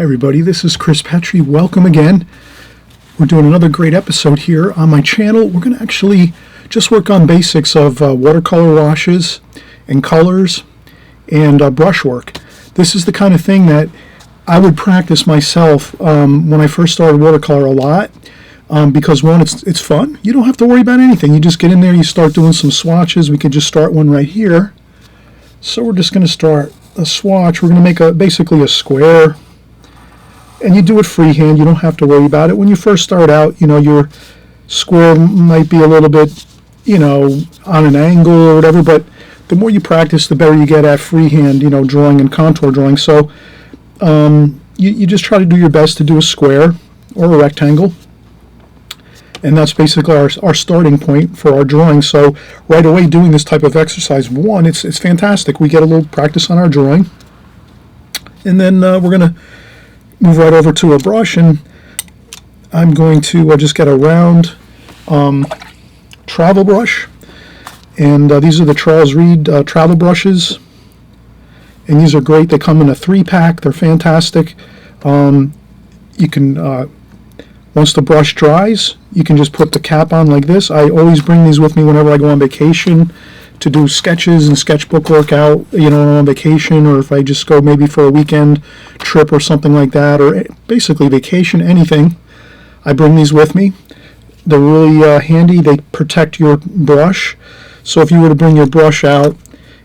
Hi everybody, this is Chris Petri. Welcome again. We're doing another great episode here on my channel. We're going to actually just work on basics of watercolor washes and colors and brushwork. This is the kind of thing that I would practice myself when I first started watercolor a lot because one, it's fun. You don't have to worry about anything. You just get in there, you start doing some swatches. We could just start one right here. So we're just going to start a swatch. We're going to make basically a square. And you do it freehand. You don't have to worry about it. When you first start out, your square might be a little bit, on an angle or whatever, but the more you practice, the better you get at freehand, drawing and contour drawing. So you just try to do your best to do a square or a rectangle. And that's basically our starting point for our drawing. So right away doing this type of exercise, one, it's fantastic. We get a little practice on our drawing. And then we're going to move right over to a brush, and I'm going to just get a round travel brush, and these are the Charles Reed travel brushes, and these are great. They come in a 3-pack. They're fantastic. You can once the brush dries, you can just put the cap on like this. I always bring these with me whenever I go on vacation to do sketches and sketchbook work out, on vacation, or if I just go maybe for a weekend trip or something like that, or basically vacation, anything. I bring these with me. They're really handy. They protect your brush. So if you were to bring your brush out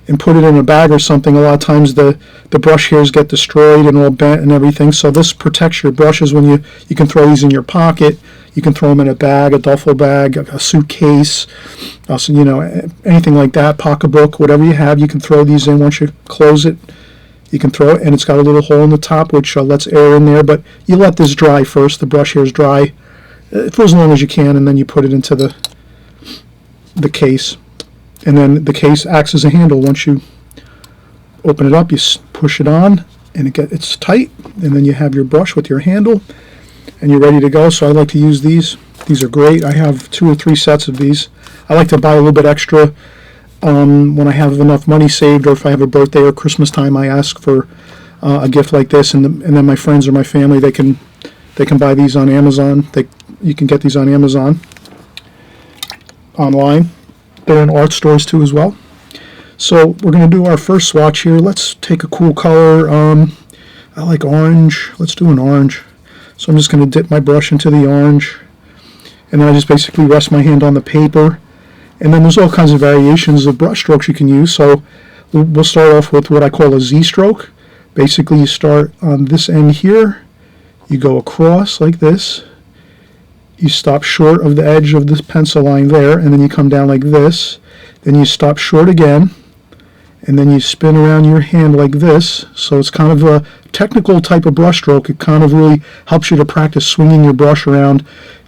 and put it in a bag or something, a lot of times the brush hairs get destroyed and all bent and everything. So this protects your brushes. When you can throw these in your pocket. You can throw them in a bag, a duffel bag, a suitcase, anything like that, pocketbook, whatever you have, you can throw these in. Once you close it, you can throw it, and it's got a little hole in the top which lets air in there, but you let this dry first, the brush hairs dry for as long as you can, and then you put it into the case. And then the case acts as a handle. Once you open it up, you push it on, and it's tight, and then you have your brush with your handle, and you're ready to go. So I like to use these. These are great. I have 2 or 3 sets of these. I like to buy a little bit extra when I have enough money saved, or if I have a birthday or Christmas time, I ask for a gift like this, and then my friends or my family, they can buy these on Amazon. You can get these on Amazon online. They're in art stores too as well. So we're going to do our first swatch here. Let's take a cool color. I like orange. Let's do an orange. So I'm just going to dip my brush into the orange, and then I just basically rest my hand on the paper. And then there's all kinds of variations of brush strokes you can use. So we'll start off with what I call a Z stroke. Basically you start on this end here, you go across like this, you stop short of the edge of this pencil line there, and then you come down like this, then you stop short again, and then you spin around your hand like this. So it's kind of a technical type of brush stroke. It kind of really helps you to practice swinging your brush around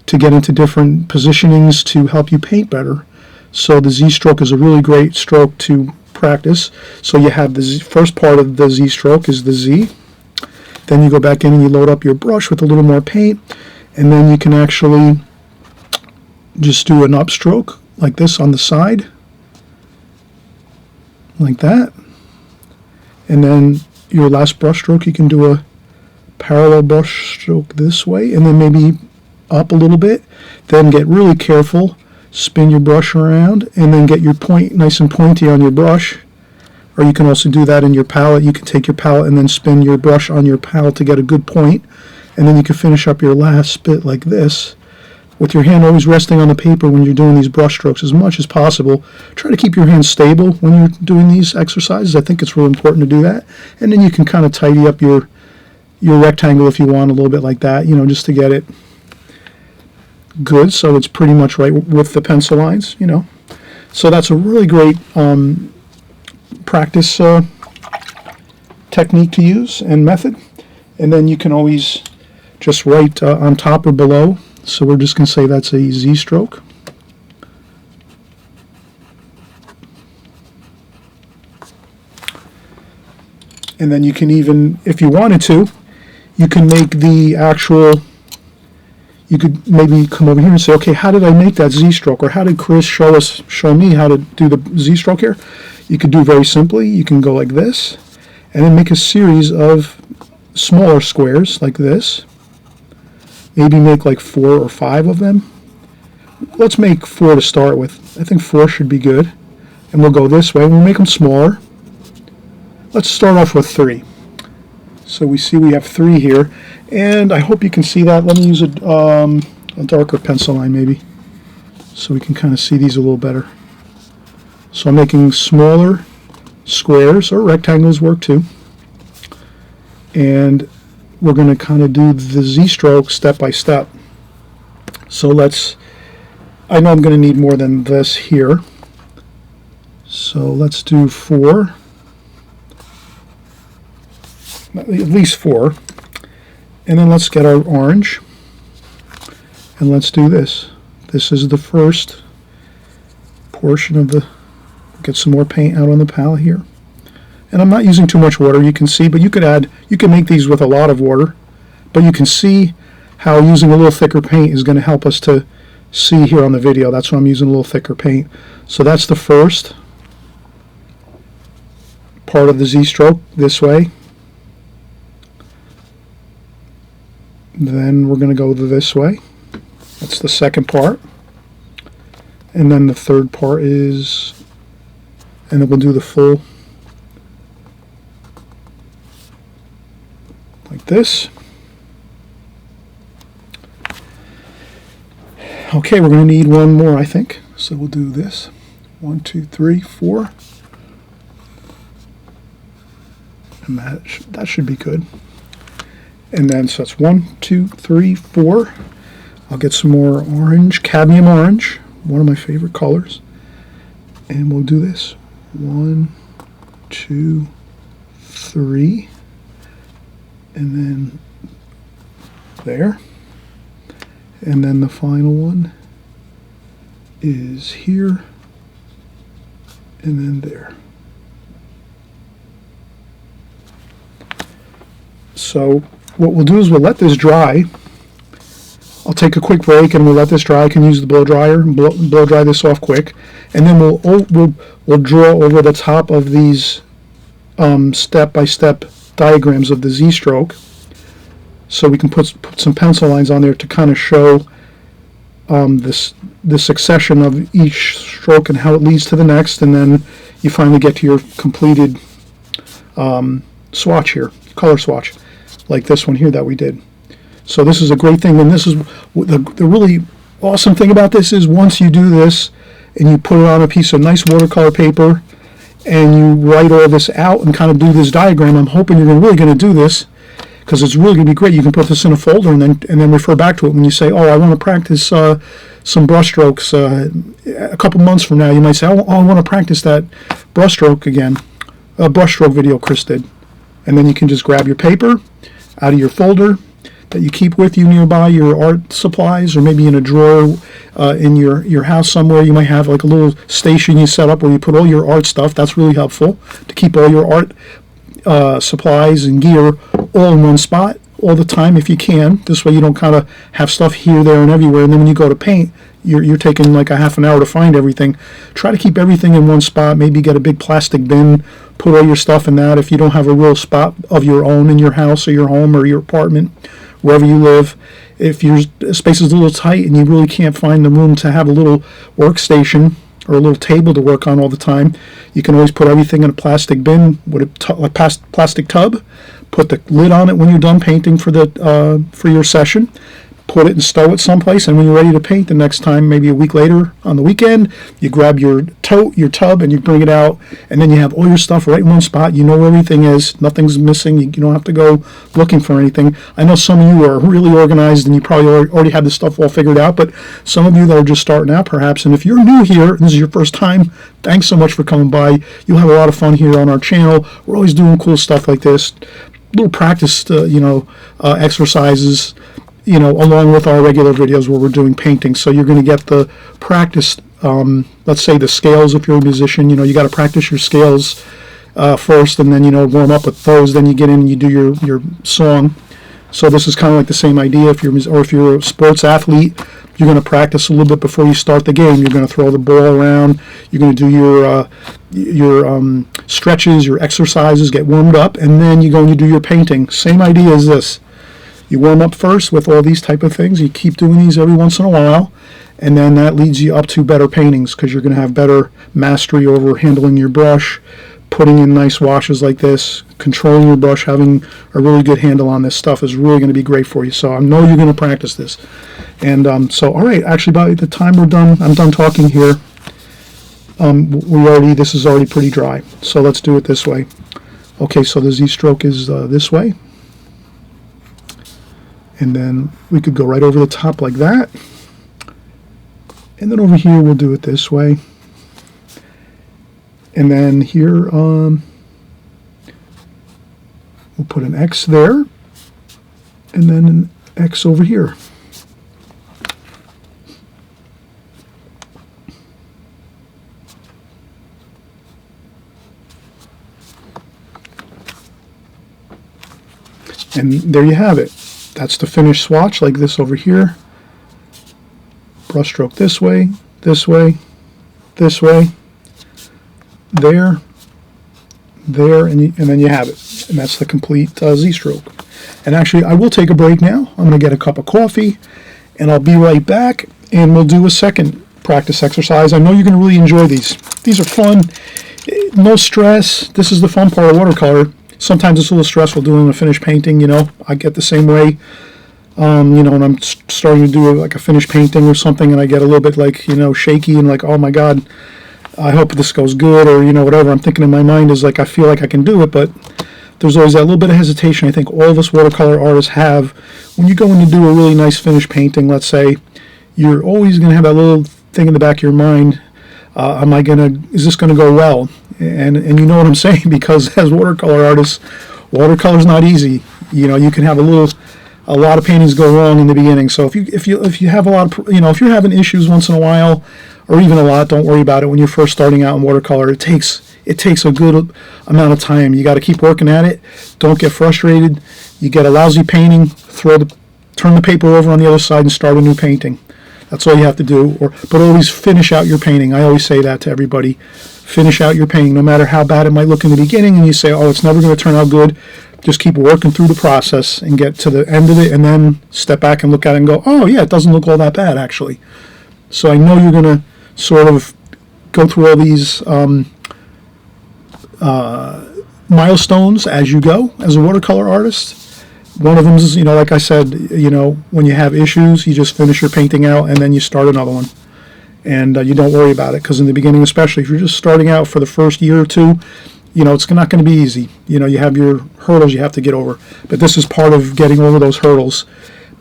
to get into different positionings to help you paint better. So the Z stroke is a really great stroke to practice. So you have the first part of the Z stroke is the Z. Then you go back in and you load up your brush with a little more paint, and then you can actually just do an upstroke like this on the side, like that. And then your last brush stroke, you can do a parallel brush stroke this way, and then maybe up a little bit. Then get really careful, spin your brush around, and then get your point nice and pointy on your brush. Or you can also do that in your palette. You can take your palette and then spin your brush on your palette to get a good point, and then you can finish up your last bit like this, with your hand always resting on the paper when you're doing these brush strokes as much as possible. Try to keep your hand stable when you're doing these exercises. I think it's really important to do that. And then you can kind of tidy up your rectangle if you want, a little bit like that, just to get it good so it's pretty much right with the pencil lines, So that's a really great practice technique to use and method. And then you can always just write on top or below. So we're just going to say that's a Z stroke. And then you can even, if you wanted to, you can make the actual, you could maybe come over here and say, okay, how did I make that Z stroke? Or how did Chris show me how to do the Z stroke here? You could do very simply, you can go like this, and then make a series of smaller squares like this. Maybe make like 4 or 5 of them. Let's make 4 to start with. I think 4 should be good. And we'll go this way. We'll make them smaller. Let's start off with 3. So we see we have 3 here. And I hope you can see that. Let me use a darker pencil line maybe, so we can kind of see these a little better. So I'm making smaller squares, or rectangles work too. And we're going to kind of do the Z-stroke step by step. So I know I'm going to need more than this here. So let's do 4. At least 4. And then let's get our orange. And let's do this. This is the first portion of the... Get some more paint out on the palette here. And I'm not using too much water, you can see, but you can make these with a lot of water. But you can see how using a little thicker paint is going to help us to see here on the video. That's why I'm using a little thicker paint. So that's the first part of the Z-stroke this way. Then we're going to go this way. That's the second part. And then the third part is, and then we'll do the full like this. Okay, we're going to need one more, I think. So we'll do this. 1, 2, 3, 4. And that should be good. And then, so that's 1, 2, 3, 4. I'll get some more orange, cadmium orange, one of my favorite colors. And we'll do this. 1, 2, 3. And then there. And then the final one is here. And then there. So what we'll do is we'll let this dry. I'll take a quick break and we'll let this dry. I can use the blow dryer and blow dry this off quick. And then we'll draw over the top of these step-by-step diagrams of the Z-stroke. So we can put some pencil lines on there to kind of show the succession of each stroke and how it leads to the next. And then you finally get to your completed swatch here, color swatch, like this one here that we did. So this is a great thing, and this is the really awesome thing about this is once you do this and you put it on a piece of nice watercolor paper and you write all this out and kind of do this diagram, I'm hoping you're really going to do this because it's really going to be great. You can put this in a folder and then refer back to it when you say, oh, I want to practice some brush strokes. A couple months from now you might say, oh, I want to practice that brush stroke again, a brush stroke video Chris did. And then you can just grab your paper out of your folder that you keep with you nearby, your art supplies, or maybe in a drawer in your house somewhere. You might have like a little station you set up where you put all your art stuff. That's really helpful to keep all your art supplies and gear all in one spot all the time if you can. This way you don't kind of have stuff here, there, and everywhere. And then when you go to paint, you're taking like a half an hour to find everything. Try to keep everything in one spot. Maybe get a big plastic bin, put all your stuff in that. If you don't have a real spot of your own in your house or your home or your apartment, wherever you live, if your space is a little tight and you really can't find the room to have a little workstation or a little table to work on all the time, you can always put everything in a plastic bin with a plastic tub. Put the lid on it when you're done painting for your session. Put it and stow it someplace, and when you're ready to paint the next time, maybe a week later on the weekend, you grab your tub, and you bring it out, and then you have all your stuff right in one spot. You know where everything is. Nothing's missing. You don't have to go looking for anything. I know some of you are really organized, and you probably already have this stuff all figured out, but some of you that are just starting out, perhaps, and if you're new here, and this is your first time, thanks so much for coming by. You'll have a lot of fun here on our channel. We're always doing cool stuff like this. Little practice, exercises, along with our regular videos where we're doing painting. So you're going to get the practice, let's say the scales if you're a musician. You got to practice your scales first and then, warm up with those. Then you get in and you do your song. So this is kind of like the same idea. If you're a sports athlete, you're going to practice a little bit before you start the game. You're going to throw the ball around. You're going to do your stretches, your exercises, get warmed up, and then you go and you do your painting. Same idea as this. You warm up first with all these type of things. You keep doing these every once in a while, and then that leads you up to better paintings because you're going to have better mastery over handling your brush, putting in nice washes like this, controlling your brush, having a really good handle on this stuff is really going to be great for you. So I know you're going to practice this. And so, all right, actually by the time I'm done talking here, this is already pretty dry. So let's do it this way. Okay, so the Z-stroke is this way. And then we could go right over the top like that. And then over here we'll do it this way. And then here we'll put an X there. And then an X over here. And there you have it. That's the finished swatch, like this over here. Brush stroke this way, this way, this way, there, and then you have it. And that's the complete Z-stroke. And actually, I will take a break now. I'm going to get a cup of coffee, and I'll be right back, and we'll do a second practice exercise. I know you're going to really enjoy these. These are fun. No stress. This is the fun part of watercolor. Sometimes it's a little stressful doing a finished painting, you know. I get the same way, you know, when I'm starting to do like a finished painting or something, and I get a little bit like, you know, shaky and like, oh my God, I hope this goes good, or, you know, whatever I'm thinking in my mind is like, I feel like I can do it, but there's always that little bit of hesitation I think all of us watercolor artists have. When you go in to do a really nice finished painting, let's say, you're always going to have that little thing in the back of your mind, is this going to go well? And you know what I'm saying, because as watercolor artists, watercolor's not easy. You know, you can have a lot of paintings go wrong in the beginning. So if you have a lot of, you know, if you're having issues once in a while, or even a lot, don't worry about it. When you're first starting out in watercolor, it takes a good amount of time. You got to keep working at it. Don't get frustrated. You get a lousy painting, turn the paper over on the other side and start a new painting. That's all you have to do. But always finish out your painting. I always say that to everybody. Finish out your painting, no matter how bad it might look in the beginning, and you say, oh, it's never going to turn out good. Just keep working through the process and get to the end of it, and then step back and look at it and go, oh, yeah, it doesn't look all that bad, actually. So I know you're going to sort of go through all these milestones as you go as a watercolor artist. One of them is, you know, like I said, you know, when you have issues, you just finish your painting out and then you start another one. And you don't worry about it, because in the beginning, especially if you're just starting out for the first year or two, you know, it's not going to be easy. You know, you have your hurdles you have to get over. But this is part of getting over those hurdles,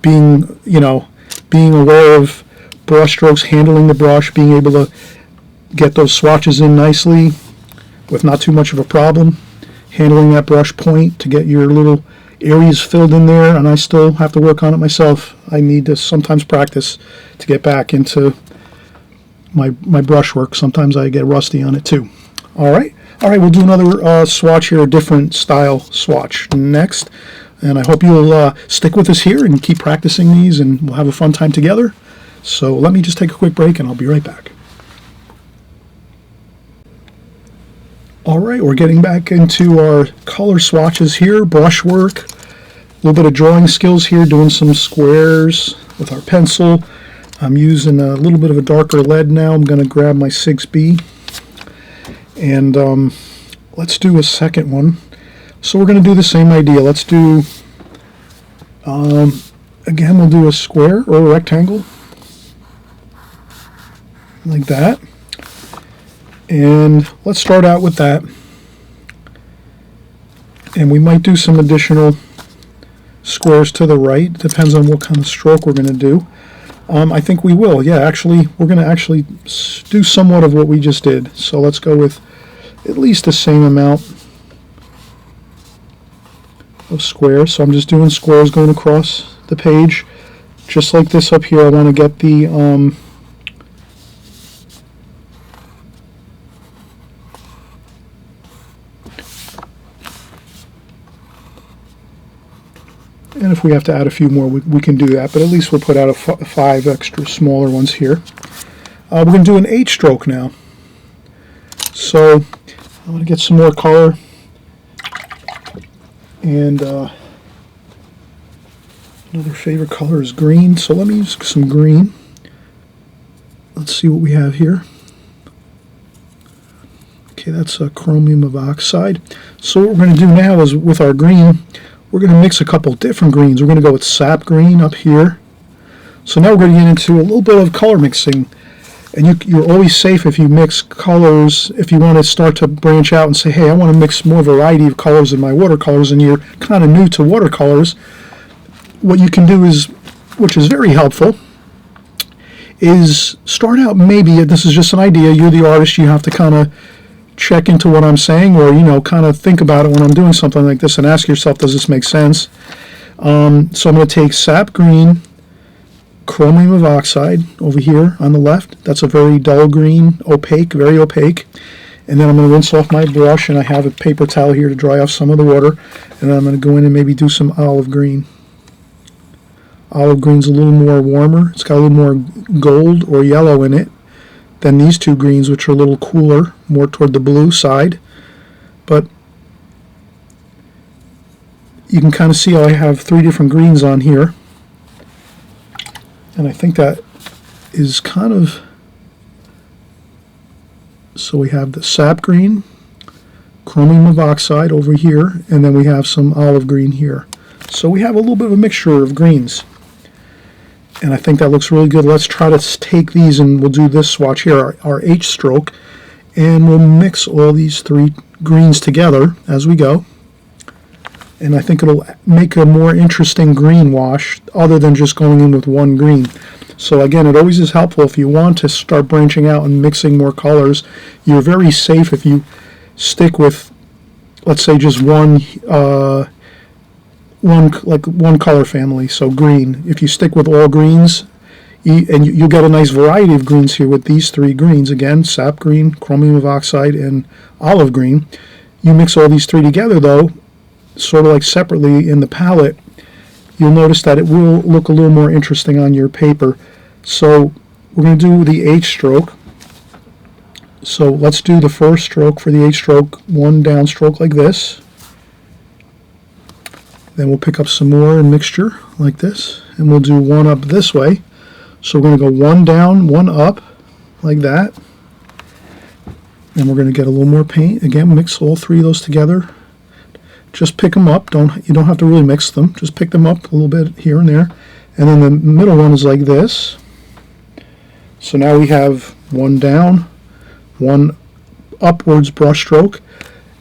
being aware of brush strokes, handling the brush, being able to get those swatches in nicely with not too much of a problem, handling that brush point to get your little areas filled in there. And I still have to work on it myself. I need to sometimes practice to get back into my brush work. Sometimes I get rusty on it too. All right, we'll do another swatch here, a different style swatch next. And I hope you'll stick with us here and keep practicing these, and we'll have a fun time together. So let me just take a quick break and I'll be right back. All right, we're getting back into our color swatches here, brushwork, a little bit of drawing skills here, doing some squares with our pencil. I'm using a little bit of a darker lead now. I'm going to grab my 6B, and let's do a second one. So we're going to do the same idea. Let's do, again, we'll do a square or a rectangle, like that. And let's start out with that. And we might do some additional squares to the right. Depends on what kind of stroke we're going to do. I think we will. Yeah, actually, we're going to actually do somewhat of what we just did. So let's go with at least the same amount of squares. So I'm just doing squares going across the page. Just like this up here, I want to get the And if we have to add a few more, we can do that, but at least we'll put out 5 extra smaller ones here. We're going to do an 8-stroke now. So I'm going to get some more color, and another favorite color is green, so let me use some green. Let's see what we have here. Okay, that's a chromium of oxide. So what we're going to do now is, with our green, we're going to mix a couple different greens. We're going to go with sap green up here. So now we're going to get into a little bit of color mixing. And you're always safe if you mix colors, if you want to start to branch out and say, hey, I want to mix more variety of colors in my watercolors, and you're kind of new to watercolors. What you can do is, which is very helpful, is start out, maybe, this is just an idea, you're the artist, you have to kind of check into what I'm saying, or, you know, kind of think about it when I'm doing something like this and ask yourself, does this make sense? So I'm going to take sap green, chromium of oxide over here on the left. That's a very dull green, opaque, very opaque. And then I'm going to rinse off my brush, and I have a paper towel here to dry off some of the water. And then I'm going to go in and maybe do some olive green. Olive green's a little more warmer. It's got a little more gold or yellow in it than these two greens, which are a little cooler, more toward the blue side. But you can kind of see how I have 3 different greens on here. And I think that is kind of, so we have the sap green, chromium of oxide over here, and then we have some olive green here. So we have a little bit of a mixture of greens. And I think that looks really good. Let's try to take these, and we'll do this swatch here, our H stroke, and we'll mix all these 3 greens together as we go. And I think it'll make a more interesting green wash other than just going in with one green. So again, it always is helpful if you want to start branching out and mixing more colors. You're very safe if you stick with, let's say, just one color family, so green. If you stick with all greens, you'll get a nice variety of greens here with these 3 greens. Again, sap green, chromium of oxide, and olive green. You mix all these 3 together, though, sort of like separately in the palette, you'll notice that it will look a little more interesting on your paper. So we're going to do the H stroke. So let's do the first stroke for the H stroke, 1 downstroke like this. Then we'll pick up some more in mixture like this, and we'll do 1 up this way. So we're going to go 1 down, 1 up like that. And we're going to get a little more paint. Again, mix all 3 of those together. Just pick them up. You don't have to really mix them. Just pick them up a little bit here and there. And then the middle one is like this. So now we have 1 down, 1 upwards brush stroke.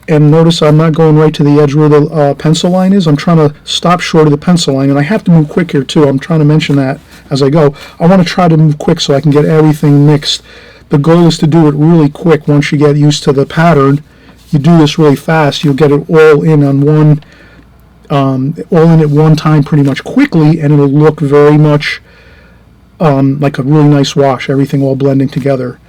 And notice I'm not going right to the edge where the pencil line is. I'm trying to stop short of the pencil line. And I have to move quick here too. I'm trying to mention that as I go. I want to try to move quick so I can get everything mixed. The goal is to do it really quick once you get used to the pattern. You do this really fast, you'll get it all in on all in at one time pretty much quickly, and it'll look very much like a really nice wash, everything all blending together.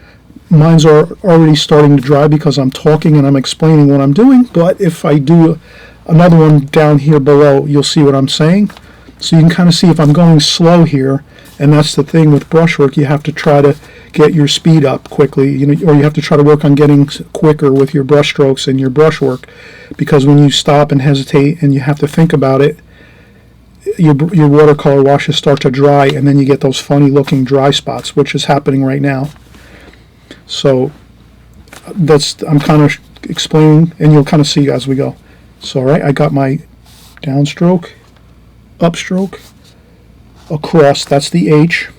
Mine's are already starting to dry because I'm talking and I'm explaining what I'm doing, but if I do another one down here below, you'll see what I'm saying. So you can kind of see if I'm going slow here, and that's the thing with brushwork, you have to try to get your speed up quickly, or you have to try to work on getting quicker with your brush strokes and your brushwork, because when you stop and hesitate and you have to think about it, your watercolor washes start to dry, and then you get those funny looking dry spots, which is happening right now. So I'm kind of explaining, and you'll kind of see as we go. So all right, I got my downstroke, upstroke, across, that's the H.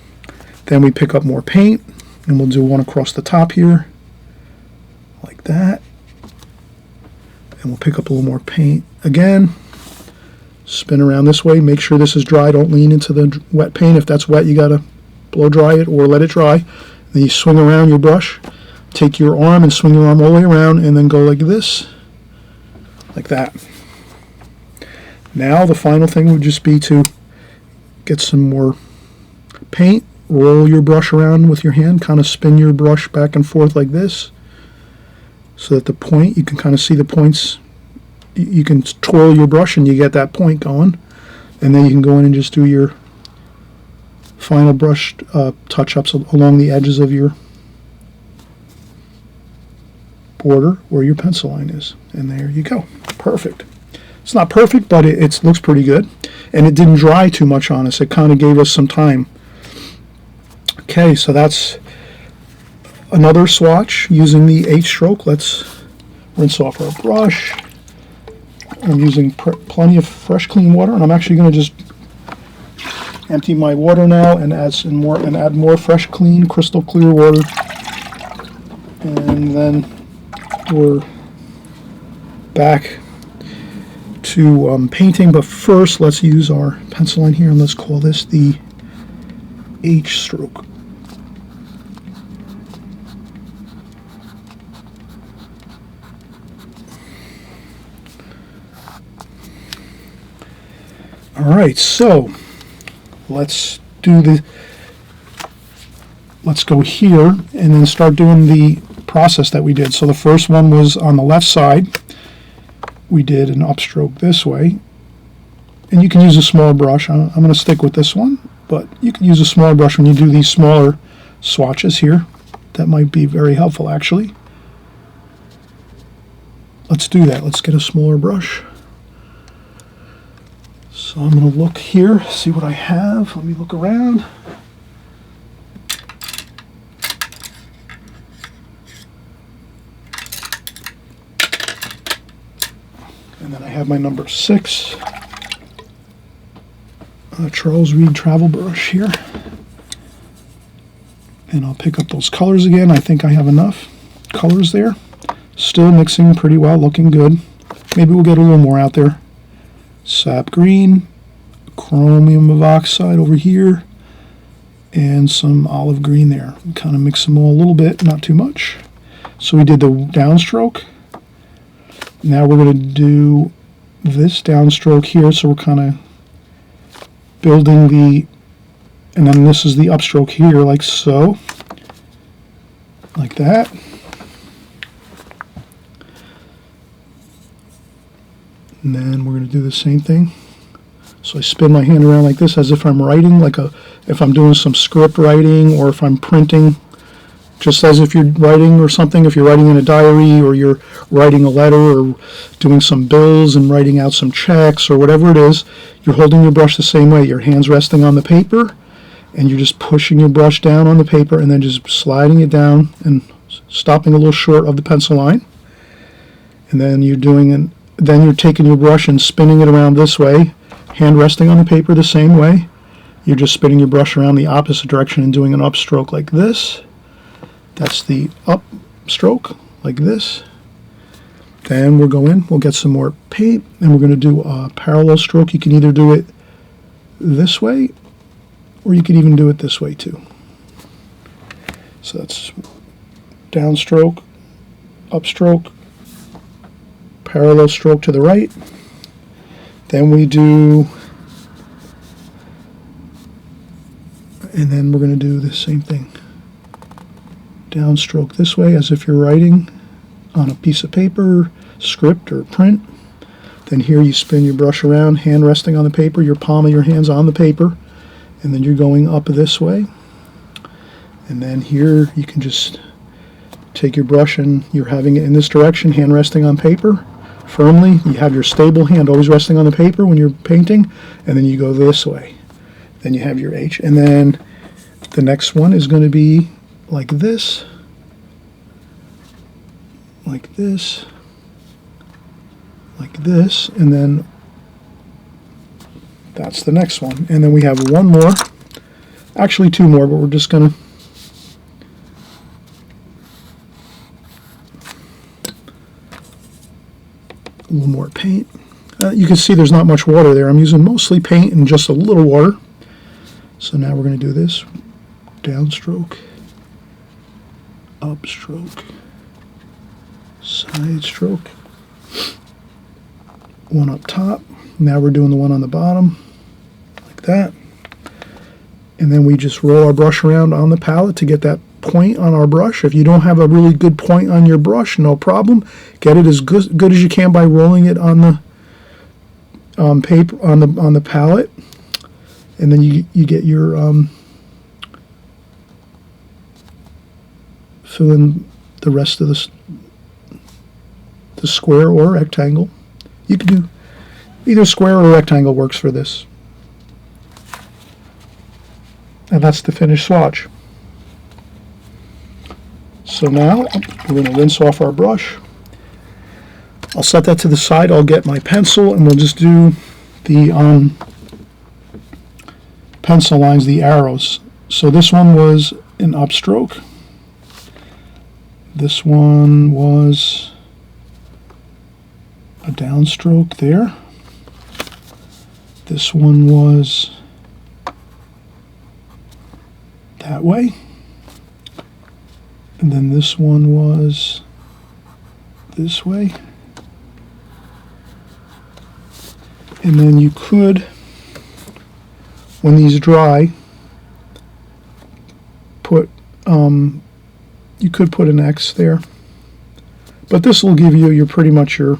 Then we pick up more paint, and we'll do 1 across the top here, like that. And we'll pick up a little more paint again. Spin around this way, make sure this is dry, don't lean into the wet paint. If that's wet, you gotta blow dry it or let it dry. Then you swing around your brush, take your arm and swing your arm all the way around, and then go like this, like that. Now the final thing would just be to get some more paint, roll your brush around with your hand, kind of spin your brush back and forth like this, so that the point, you can kind of see the points. You can twirl your brush and you get that point going. And then you can go in and just do your final brush touch-ups along the edges of your border where your pencil line is. And there you go. Perfect. It's not perfect, but it looks pretty good. And it didn't dry too much on us. It kind of gave us some time. Okay, so that's another swatch using the H stroke. Let's rinse off our brush. I'm using plenty of fresh, clean water, and I'm actually going to just empty my water now and add more fresh, clean, crystal clear water. And then we're back to painting, but first let's use our pencil line here and let's call this the H stroke. Alright, so let's go here and then start doing the process that we did. So the first one was on the left side. We did an upstroke this way, and you can use a small brush. I'm going to stick with this one, but you can use a small brush when you do these smaller swatches here. That might be very helpful, actually. Let's do that. Let's get a smaller brush. So I'm going to look here, see what I have. Let me look around. And then I have my number 6 Charles Reed travel brush here. And I'll pick up those colors again. I think I have enough colors there. Still mixing pretty well, looking good. Maybe we'll get a little more out there. Sap green, chromium of oxide over here, and some olive green there. Kind of mix them all a little bit, not too much. So we did the downstroke. Now we're going to do this downstroke here, so we're kind of building the, and then this is the upstroke here, like so, like that. And then we're going to do the same thing. So I spin my hand around like this as if I'm writing, if I'm doing some script writing or if I'm printing, just as if you're writing or something, if you're writing in a diary or you're writing a letter or doing some bills and writing out some checks or whatever it is, you're holding your brush the same way. Your hand's resting on the paper and you're just pushing your brush down on the paper and then just sliding it down and stopping a little short of the pencil line. And then then you're taking your brush and spinning it around this way, hand resting on the paper the same way. You're just spinning your brush around the opposite direction and doing an upstroke like this. That's the upstroke, like this. Then we'll get some more paint, and we're going to do a parallel stroke. You can either do it this way, or you can even do it this way too. So that's downstroke, upstroke, parallel stroke to the right. Then we do, and then we're going to do the same thing. Downstroke this way as if you're writing on a piece of paper, script or print. Then here you spin your brush around, hand resting on the paper, your palm of your hand's on the paper, and then you're going up this way. And then here you can just take your brush and you're having it in this direction, hand resting on paper firmly. You have your stable hand always resting on the paper when you're painting, and then you go this way. Then you have your H, and then the next one is going to be like this, like this, like this, and then that's the next one. And then we have one more, actually two more, but we're just going to a little more paint. You can see there's not much water there. I'm using mostly paint and just a little water. So now we're going to do this downstroke, upstroke, side stroke, one up top. Now we're doing the one on the bottom, like that. And then we just roll our brush around on the palette to get that point on our brush. If you don't have a really good point on your brush, no problem. Get it as good as you can by rolling it on the paper on the palette, and then you get your fill in the rest of the square or rectangle. You could do either square or rectangle works for this. And that's the finished swatch. So now we're going to rinse off our brush. I'll set that to the side. I'll get my pencil and we'll just do the pencil lines, the arrows. So this one was an upstroke. This one was a downstroke there. This one was that way. And then this one was this way. And then you could, when these dry, put you could put an X there, but this will give you pretty much your.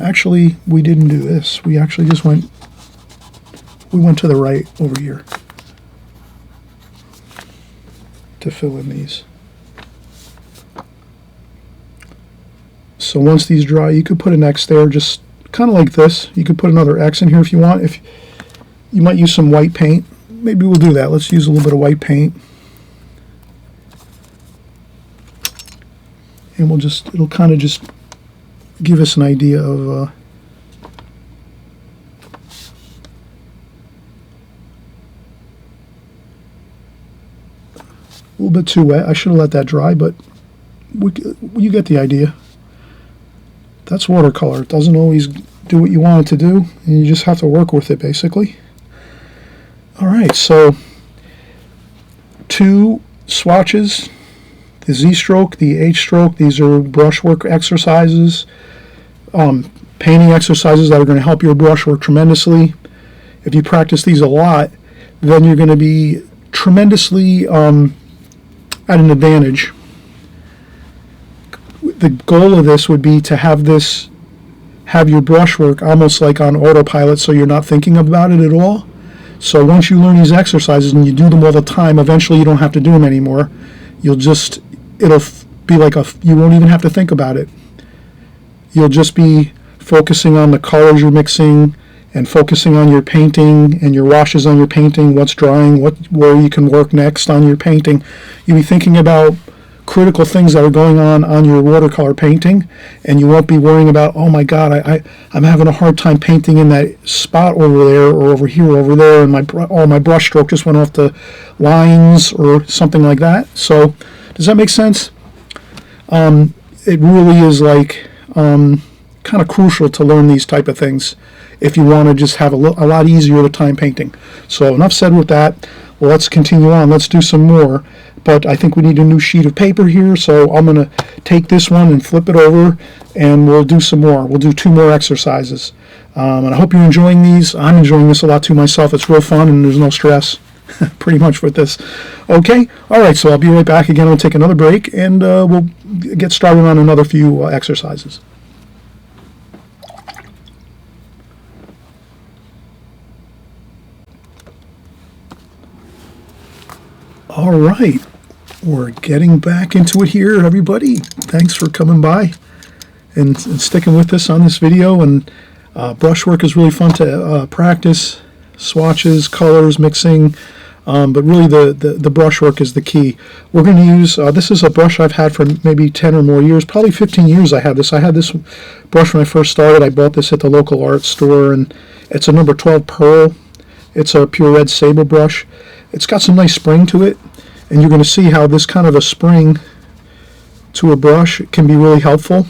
Actually, we didn't do this. We actually just went to the right over here to fill in these. So once these dry, you could put an X there, just kind of like this. You could put another X in here if you want. If you might use some white paint, maybe we'll do that. Let's use a little bit of white paint, and it'll kind of just give us an idea of a little bit too wet. I should have let that dry, but you get the idea. That's watercolor. It doesn't always do what you want it to do, and you just have to work with it, basically. All right, so 2 swatches, the Z stroke, the H stroke. These are brushwork exercises, painting exercises that are going to help your brushwork tremendously. If you practice these a lot, then you're going to be tremendously at an advantage. The goal of this would be to have your brushwork almost like on autopilot, so you're not thinking about it at all. So once you learn these exercises and you do them all the time, eventually you don't have to do them anymore. It'll be like you won't even have to think about it. You'll just be focusing on the colors you're mixing and focusing on your painting and your washes on your painting, what's drying, where you can work next on your painting. You'll be thinking about critical things that are going on your watercolor painting, and you won't be worrying about, oh my God, I'm having a hard time painting in that spot over there or over here or over there, and my brush stroke just went off the lines or something like that. So does that make sense? It really is like kind of crucial to learn these type of things if you want to just have a lot easier of a time painting. So enough said with that. Let's continue on. Let's do some more. But I think we need a new sheet of paper here, so I'm going to take this one and flip it over, and we'll do some more. We'll do 2 more exercises. And I hope you're enjoying these. I'm enjoying this a lot too myself. It's real fun, and there's no stress pretty much with this. Okay? All right, so I'll be right back again. I'll take another break, and we'll get started on another few exercises. All right. We're getting back into it here, everybody. Thanks for coming by and sticking with us on this video. And brushwork is really fun to practice. Swatches, colors, mixing, but really the brushwork is the key. We're going to use, this is a brush I've had for maybe 10 or more years, probably 15 years I had this. I had this brush when I first started. I bought this at the local art store, and it's a number 12 Pearl. It's a pure red sable brush. It's got some nice spring to it. And you're going to see how this kind of a spring to a brush can be really helpful.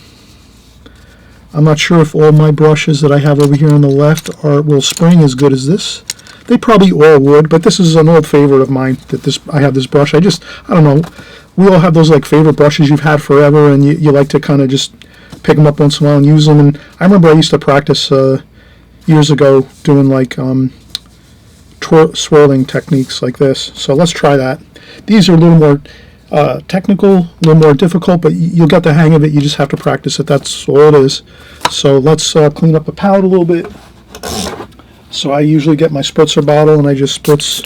I'm not sure if all my brushes that I have over here on the left will spring as good as this. They probably all would, but this is an old favorite of mine. I have this brush. I don't know. We all have those like favorite brushes you've had forever, and you like to kind of just pick them up once in a while and use them. And I remember I used to practice years ago doing like swirling techniques like this. So let's try that. These are a little more technical, a little more difficult, but you'll get the hang of it. You just have to practice it. That's all it is. So let's clean up the palette a little bit. So I usually get my spritzer bottle and I just spritz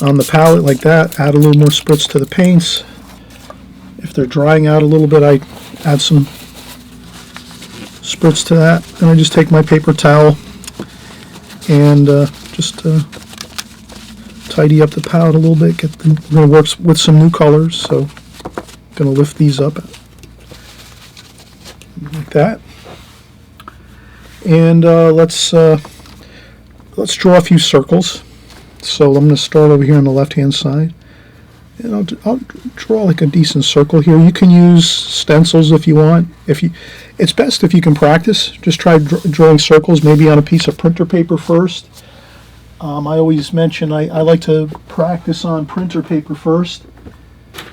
on the palette like that. Add a little more spritz to the paints. If they're drying out a little bit, I add some spritz to that. And I just take my paper towel and just tidy up the palette a little bit. We're going to work with some new colors, so I'm going to lift these up like that. And let's draw a few circles. So I'm going to start over here on the left-hand side, and I'll draw like a decent circle here. You can use stencils if you want. It's best if you can practice. Just try drawing circles, maybe on a piece of printer paper first. I always mention I like to practice on printer paper first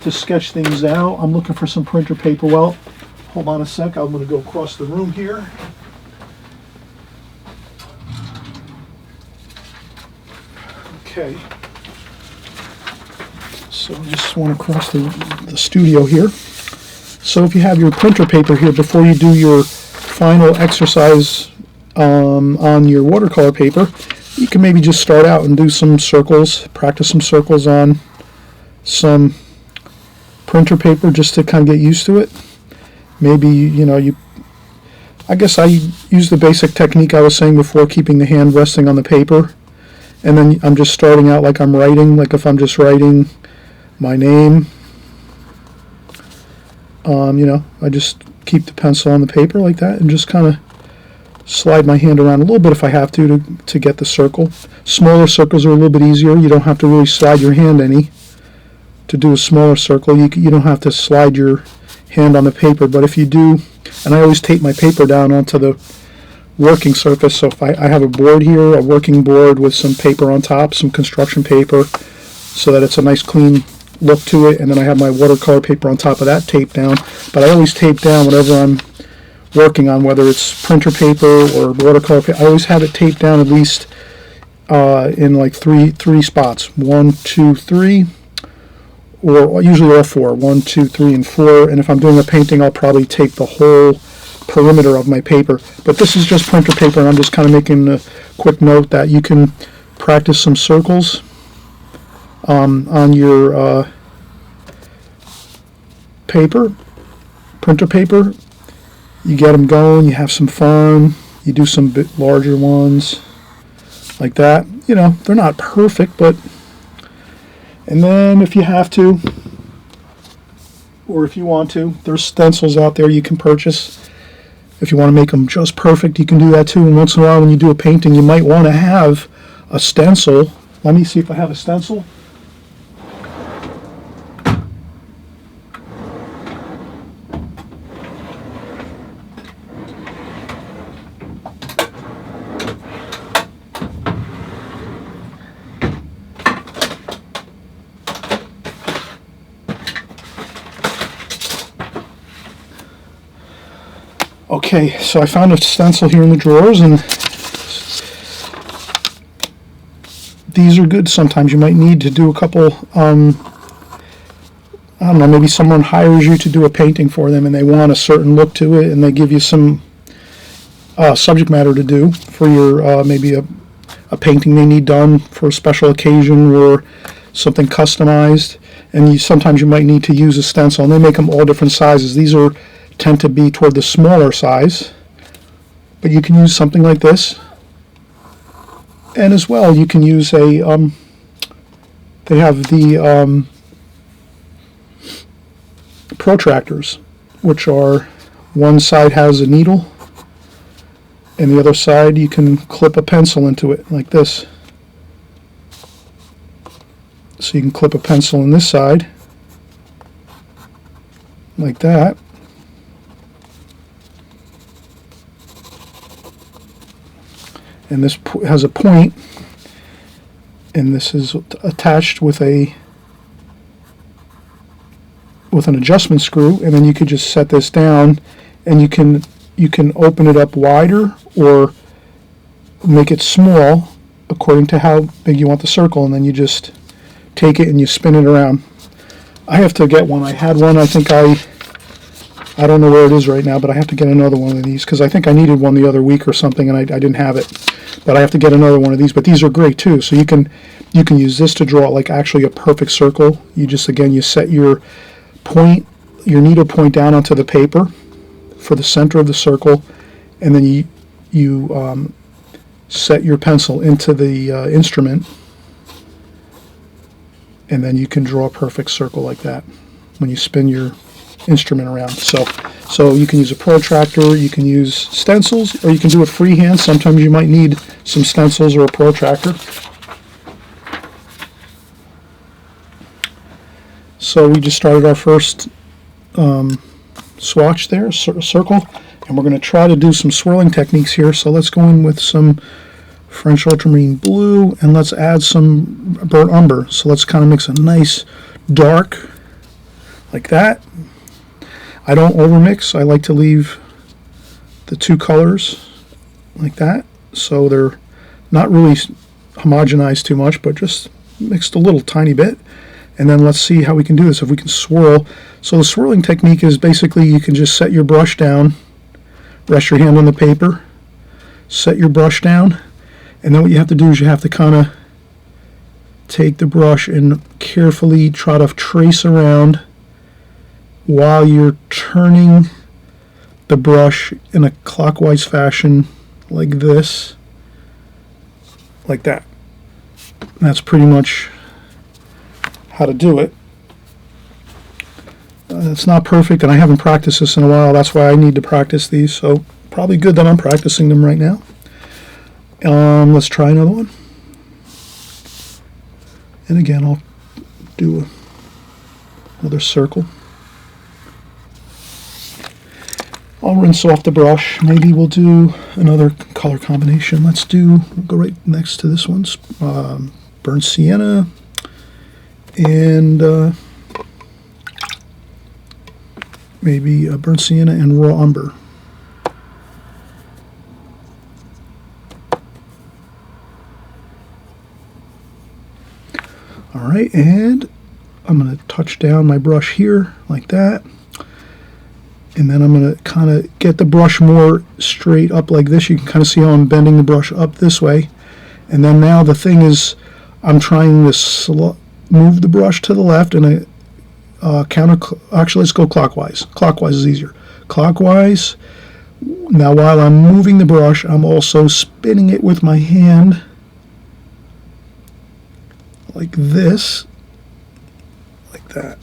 to sketch things out. I'm looking for some printer paper. Well, hold on a sec. I'm going to go across the room here. Okay. So I just want to cross the studio here. So if you have your printer paper here, before you do your final exercise on your watercolor paper, you can maybe just start out and do some circles, practice some circles on some printer paper just to kind of get used to it. Maybe, I guess I use the basic technique I was saying before, keeping the hand resting on the paper. And then I'm just starting out like I'm writing, like if I'm just writing my name, I just keep the pencil on the paper like that and just kind of slide my hand around a little bit if I have to get the circle. Smaller circles are a little bit easier. You don't have to really slide your hand any to do a smaller circle. You don't have to slide your hand on the paper, but if you do, and I always tape my paper down onto the working surface, so if I have a board here, a working board with some paper on top, some construction paper, so that it's a nice clean look to it, and then I have my watercolor paper on top of that taped down. But I always tape down whatever I'm working on, whether it's printer paper or watercolor paper. I always have it taped down at least in like three spots. 1, 2, 3, or usually all 4. 1, 2, 3, and 4. And if I'm doing a painting, I'll probably tape the whole perimeter of my paper. But this is just printer paper, and I'm just kind of making a quick note that you can practice some circles on your paper, printer paper. You get them going, you have some fun, you do some bit larger ones like that. They're not perfect, but, and then if you have to, or if you want to, there's stencils out there you can purchase. If you want to make them just perfect, you can do that too. And once in a while when you do a painting, you might want to have a stencil. Let me see if I have a stencil. Okay, so I found a stencil here in the drawers, and these are good. Sometimes you might need to do a couple, I don't know, maybe someone hires you to do a painting for them and they want a certain look to it, and they give you some subject matter to do for your, maybe a painting they need done for a special occasion or something customized, and sometimes you might need to use a stencil, and they make them all different sizes. These tend to be toward the smaller size, but you can use something like this. And as well, you can use they have the protractors, which are, one side has a needle and the other side you can clip a pencil into it like this. So you can clip a pencil in this side like that. And this has a point, and this is attached with an adjustment screw, and then you could just set this down, and you can open it up wider or make it small according to how big you want the circle, and then you just take it and you spin it around. I have to get one. I had one. I think I don't know where it is right now, but I have to get another one of these because I think I needed one the other week or something, and I didn't have it. But I have to get another one of these. But these are great too. So you can use this to draw like actually a perfect circle. You just you set your needle point down onto the paper for the center of the circle, and then you set your pencil into the instrument, and then you can draw a perfect circle like that when you spin your instrument around. So you can use a protractor, you can use stencils, or you can do it freehand. Sometimes you might need some stencils or a protractor. So we just started our first swatch there, circle, and we're going to try to do some swirling techniques here. So let's go in with some French ultramarine blue, and let's add some burnt umber. So let's kind of mix a nice dark like that. I don't overmix. I like to leave the two colors like that, so they're not really homogenized too much, but just mixed a little tiny bit. And then let's see how we can do this, if we can swirl. So the swirling technique is basically you can just set your brush down, rest your hand on the paper, set your brush down, and then what you have to do is you have to kind of take the brush and carefully try to trace around while you're turning the brush in a clockwise fashion like this, like that. And that's pretty much how to do it. It's not perfect, and I haven't practiced this in a while. That's why I need to practice these, so probably good that I'm practicing them right now. Let's try another one. And again, I'll do another circle. I'll rinse off the brush. Maybe we'll do another color combination. We'll go right next to this one's burnt sienna and maybe burnt sienna and raw umber. All right, and I'm going to touch down my brush here like that. And then I'm going to kind of get the brush more straight up like this. You can kind of see how I'm bending the brush up this way. And then now the thing is, I'm trying to move the brush to the left and actually let's go clockwise. Clockwise is easier. Clockwise. Now while I'm moving the brush, I'm also spinning it with my hand like this, like that.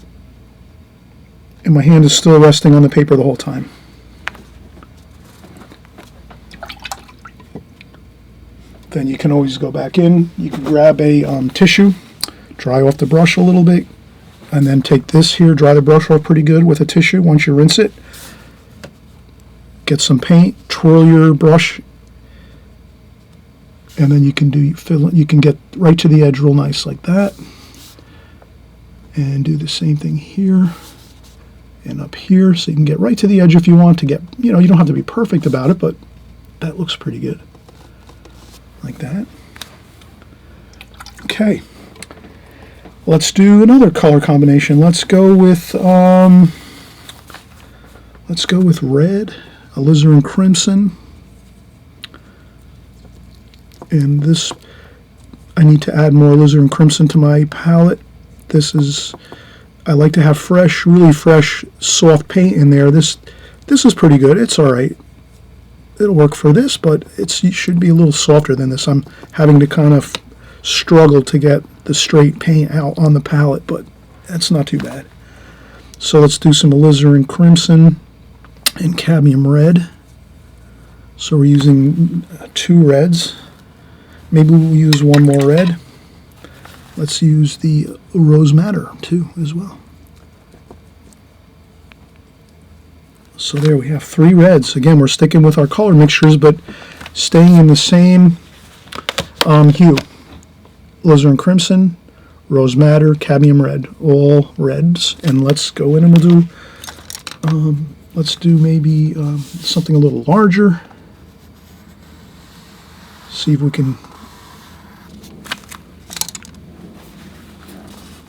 And my hand is still resting on the paper the whole time. Then you can always go back in. You can grab a tissue, dry off the brush a little bit, and then take this here, dry the brush off pretty good with a tissue once you rinse it. Get some paint, twirl your brush, and then you can get right to the edge real nice like that. And do the same thing here and up here, so you can get right to the edge if you want to get, you don't have to be perfect about it, but that looks pretty good. Like that. Okay. Let's do another color combination. Let's go with red, Alizarin Crimson. And this, I need to add more Alizarin Crimson to my palette. I like to have really fresh, soft paint in there. This is pretty good. It's all right. It'll work for this, but it should be a little softer than this. I'm having to kind of struggle to get the straight paint out on the palette, but that's not too bad. So let's do some Alizarin Crimson and cadmium red. So we're using 2 reds. Maybe we'll use one more red. Let's use the rose madder too as well. So there we have 3 reds. Again, we're sticking with our color mixtures, but staying in the same hue. Alizarin Crimson, rose madder, cadmium red, all reds. And let's go in and let's do maybe something a little larger. See if we can,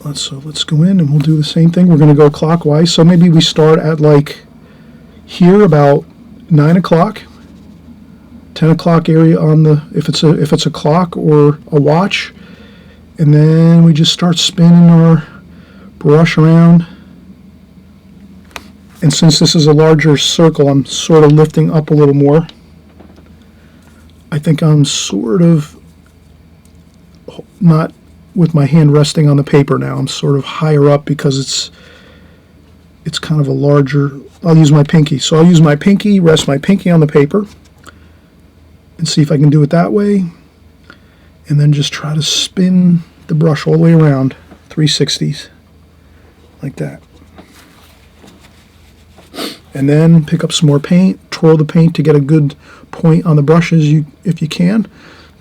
let's go in and we'll do the same thing. We're going to go clockwise. So maybe we start at like here about 9 o'clock, 10 o'clock area on the, if it's a clock or a watch, and then we just start spinning our brush around. And since this is a larger circle, I'm sort of lifting up a little more. I think I'm sort of not with my hand resting on the paper now. I'm sort of higher up because it's kind of a larger, I'll use my pinky. So I'll use my pinky, rest my pinky on the paper, and see if I can do it that way. And then just try to spin the brush all the way around, 360s, like that. And then pick up some more paint, twirl the paint to get a good point on the brushes if you can.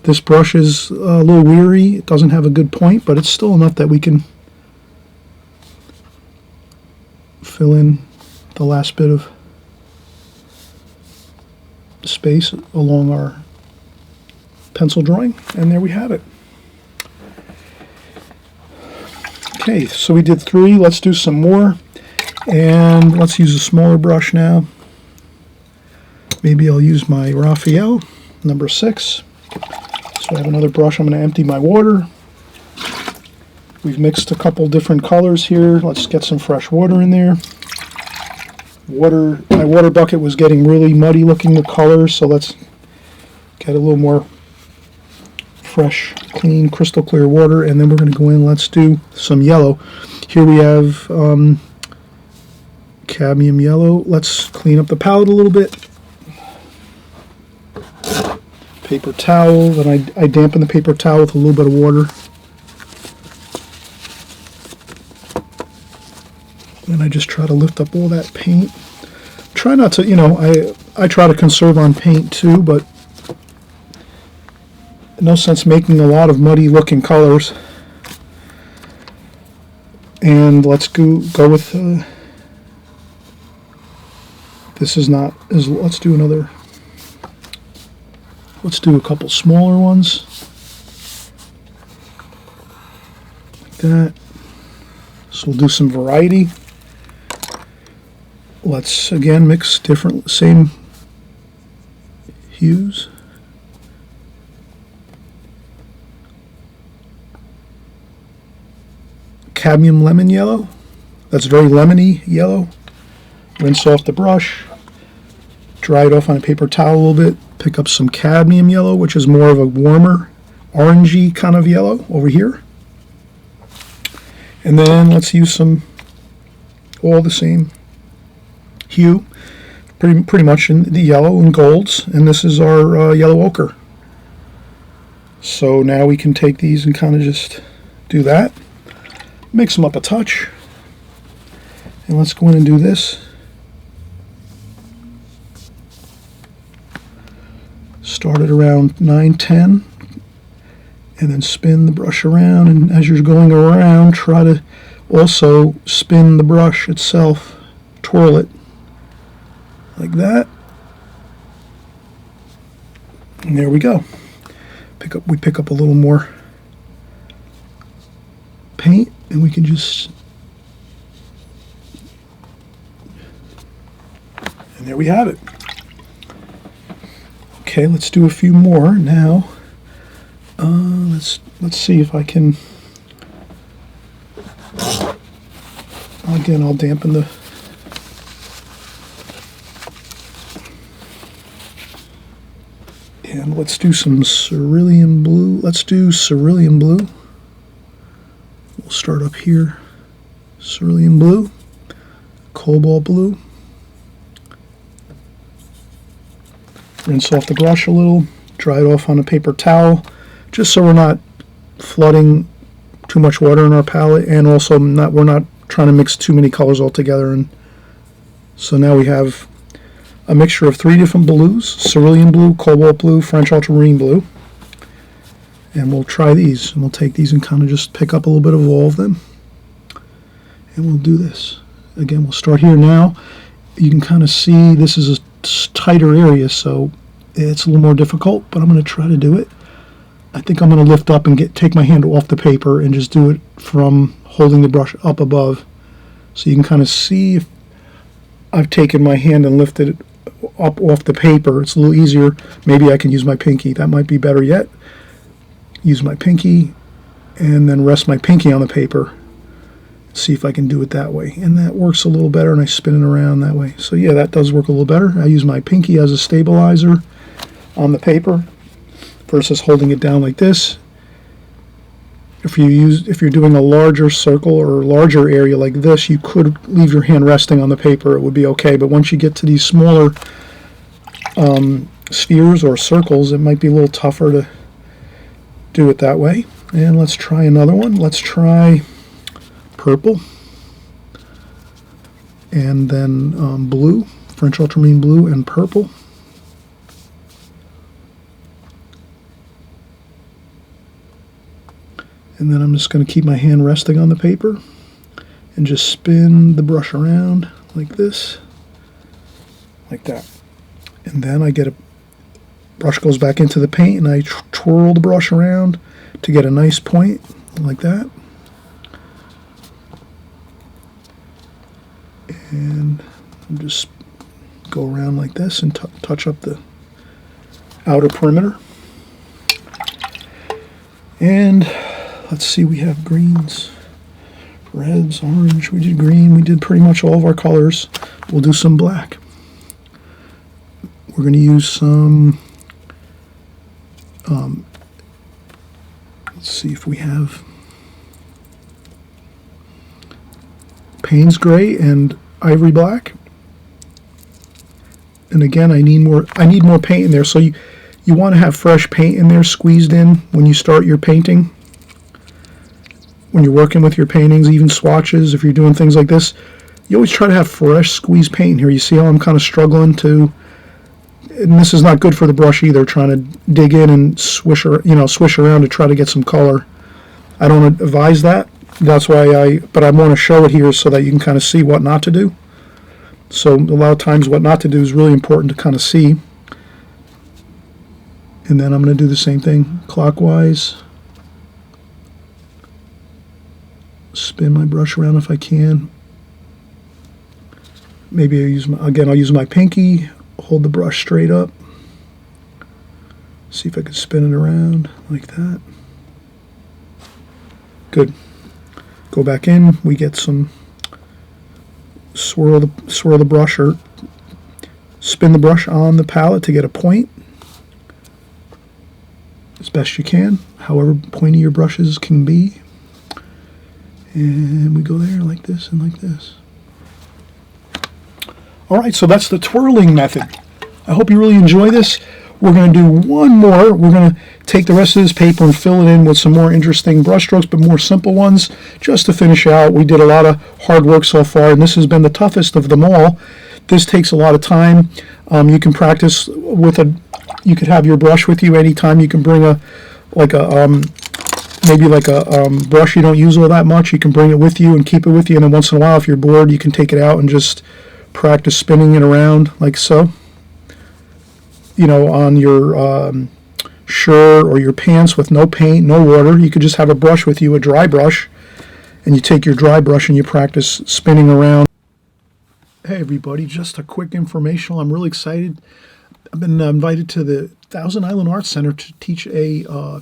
This brush is a little weary. It doesn't have a good point, but it's still enough that we can fill in the last bit of space along our pencil drawing. And there we have it. Okay, so we did 3. Let's do some more. And let's use a smaller brush now. Maybe I'll use my Raphael, number 6. So I have another brush. I'm going to empty my water. We've mixed a couple different colors here. Let's get some fresh water in there. My water bucket was getting really muddy looking with colors, so let's get a little more fresh, clean, crystal clear water, and then we're going to go in. Let's do some yellow. Here we have cadmium yellow. Let's clean up the palette a little bit. Paper towel, then I dampen the paper towel with a little bit of water. And I just try to lift up all that paint. Try not to, I try to conserve on paint too, but no sense making a lot of muddy looking colors. And let's go with, this is not, let's do another. Let's do a couple smaller ones, like that. So we'll do some variety. Let's again mix same hues. Cadmium lemon yellow. That's very lemony yellow. Rinse off the brush. Dry it off on a paper towel a little bit. Pick up some cadmium yellow, which is more of a warmer, orangey kind of yellow over here. And then let's use all the same hue, pretty much in the yellow and golds. And this is our yellow ochre. So now we can take these and kind of just do that. Mix them up a touch. And let's go in and do this. Start it around 9-10 and then spin the brush around, and as you're going around try to also spin the brush itself, twirl it like that, and there we go. We pick up a little more paint and we can just, and there we have it. Okay, let's do a few more now. Let's see if I can. Again, I'll dampen the. And let's do some cerulean blue. Let's do cerulean blue. We'll start up here. Cerulean blue, cobalt blue. Rinse off the brush a little, dry it off on a paper towel, just so we're not flooding too much water in our palette, and also we're not trying to mix too many colors all together. And so now we have a mixture of 3 different blues: cerulean blue, cobalt blue, French ultramarine blue. And we'll try these, and we'll take these and kind of just pick up a little bit of all of them. And we'll do this. Again, we'll start here now. You can kind of see this is a tighter area, so it's a little more difficult, but I'm going to try to do it. I think I'm going to lift up and take my hand off the paper and just do it from holding the brush up above. So you can kind of see if I've taken my hand and lifted it up off the paper. It's a little easier. Maybe I can use my pinky. That might be better yet. Use my pinky and then rest my pinky on the paper. See if I can do it that way. And that works a little better, and I spin it around that way. So yeah, that does work a little better. I use my pinky as a stabilizer on the paper versus holding it down like this. If you're doing a larger circle or larger area like this, you could leave your hand resting on the paper. It would be okay. But once you get to these smaller spheres or circles, it might be a little tougher to do it that way. And let's try another one. Let's try purple, and then blue, French ultramarine blue and purple. And then I'm just going to keep my hand resting on the paper and just spin the brush around like this, like that. And then I get a brush goes back into the paint, and I twirl the brush around to get a nice point like that. And just go around like this and touch up the outer perimeter. And let's see, we have greens, reds, orange, we did green, we did pretty much all of our colors. We'll do some black. We're going to use some, let's see if we have Payne's Gray and Ivory Black. And again, I need more paint in there, so you want to have fresh paint in there squeezed in when you start your painting. When you're working with your paintings, even swatches, if you're doing things like this, you always try to have fresh squeezed paint in here. You see how I'm kind of struggling to, and this is not good for the brush either, trying to dig in and swish around to try to get some color. I don't advise that. That's why but I want to show it here so that you can kind of see what not to do. So a lot of times what not to do is really important to kind of see. And then I'm going to do the same thing clockwise. Spin my brush around if I can. Maybe I'll use my pinky, hold the brush straight up. See if I can spin it around like that. Good. Go back in, we get some swirl the brush, or spin the brush on the palette to get a point as best you can, however pointy your brushes can be. And we go there like this and like this. Alright, so that's the twirling method. I hope you really enjoy this. We're going to do one more. We're going to take the rest of this paper and fill it in with some more interesting brush strokes, but more simple ones, just to finish out. We did a lot of hard work so far, and this has been the toughest of them all. This takes a lot of time. You can practice with you could have your brush with you anytime. You can bring maybe like a brush you don't use all that much. You can bring it with you and keep it with you, and then once in a while, if you're bored, you can take it out and just practice spinning it around like so. On your shirt or your pants with no paint, no water. You could just have a brush with you, a dry brush, and you take your dry brush and you practice spinning around. Hey everybody, just a quick informational. I'm really excited. I've been invited to the Thousand Island Arts Center to teach a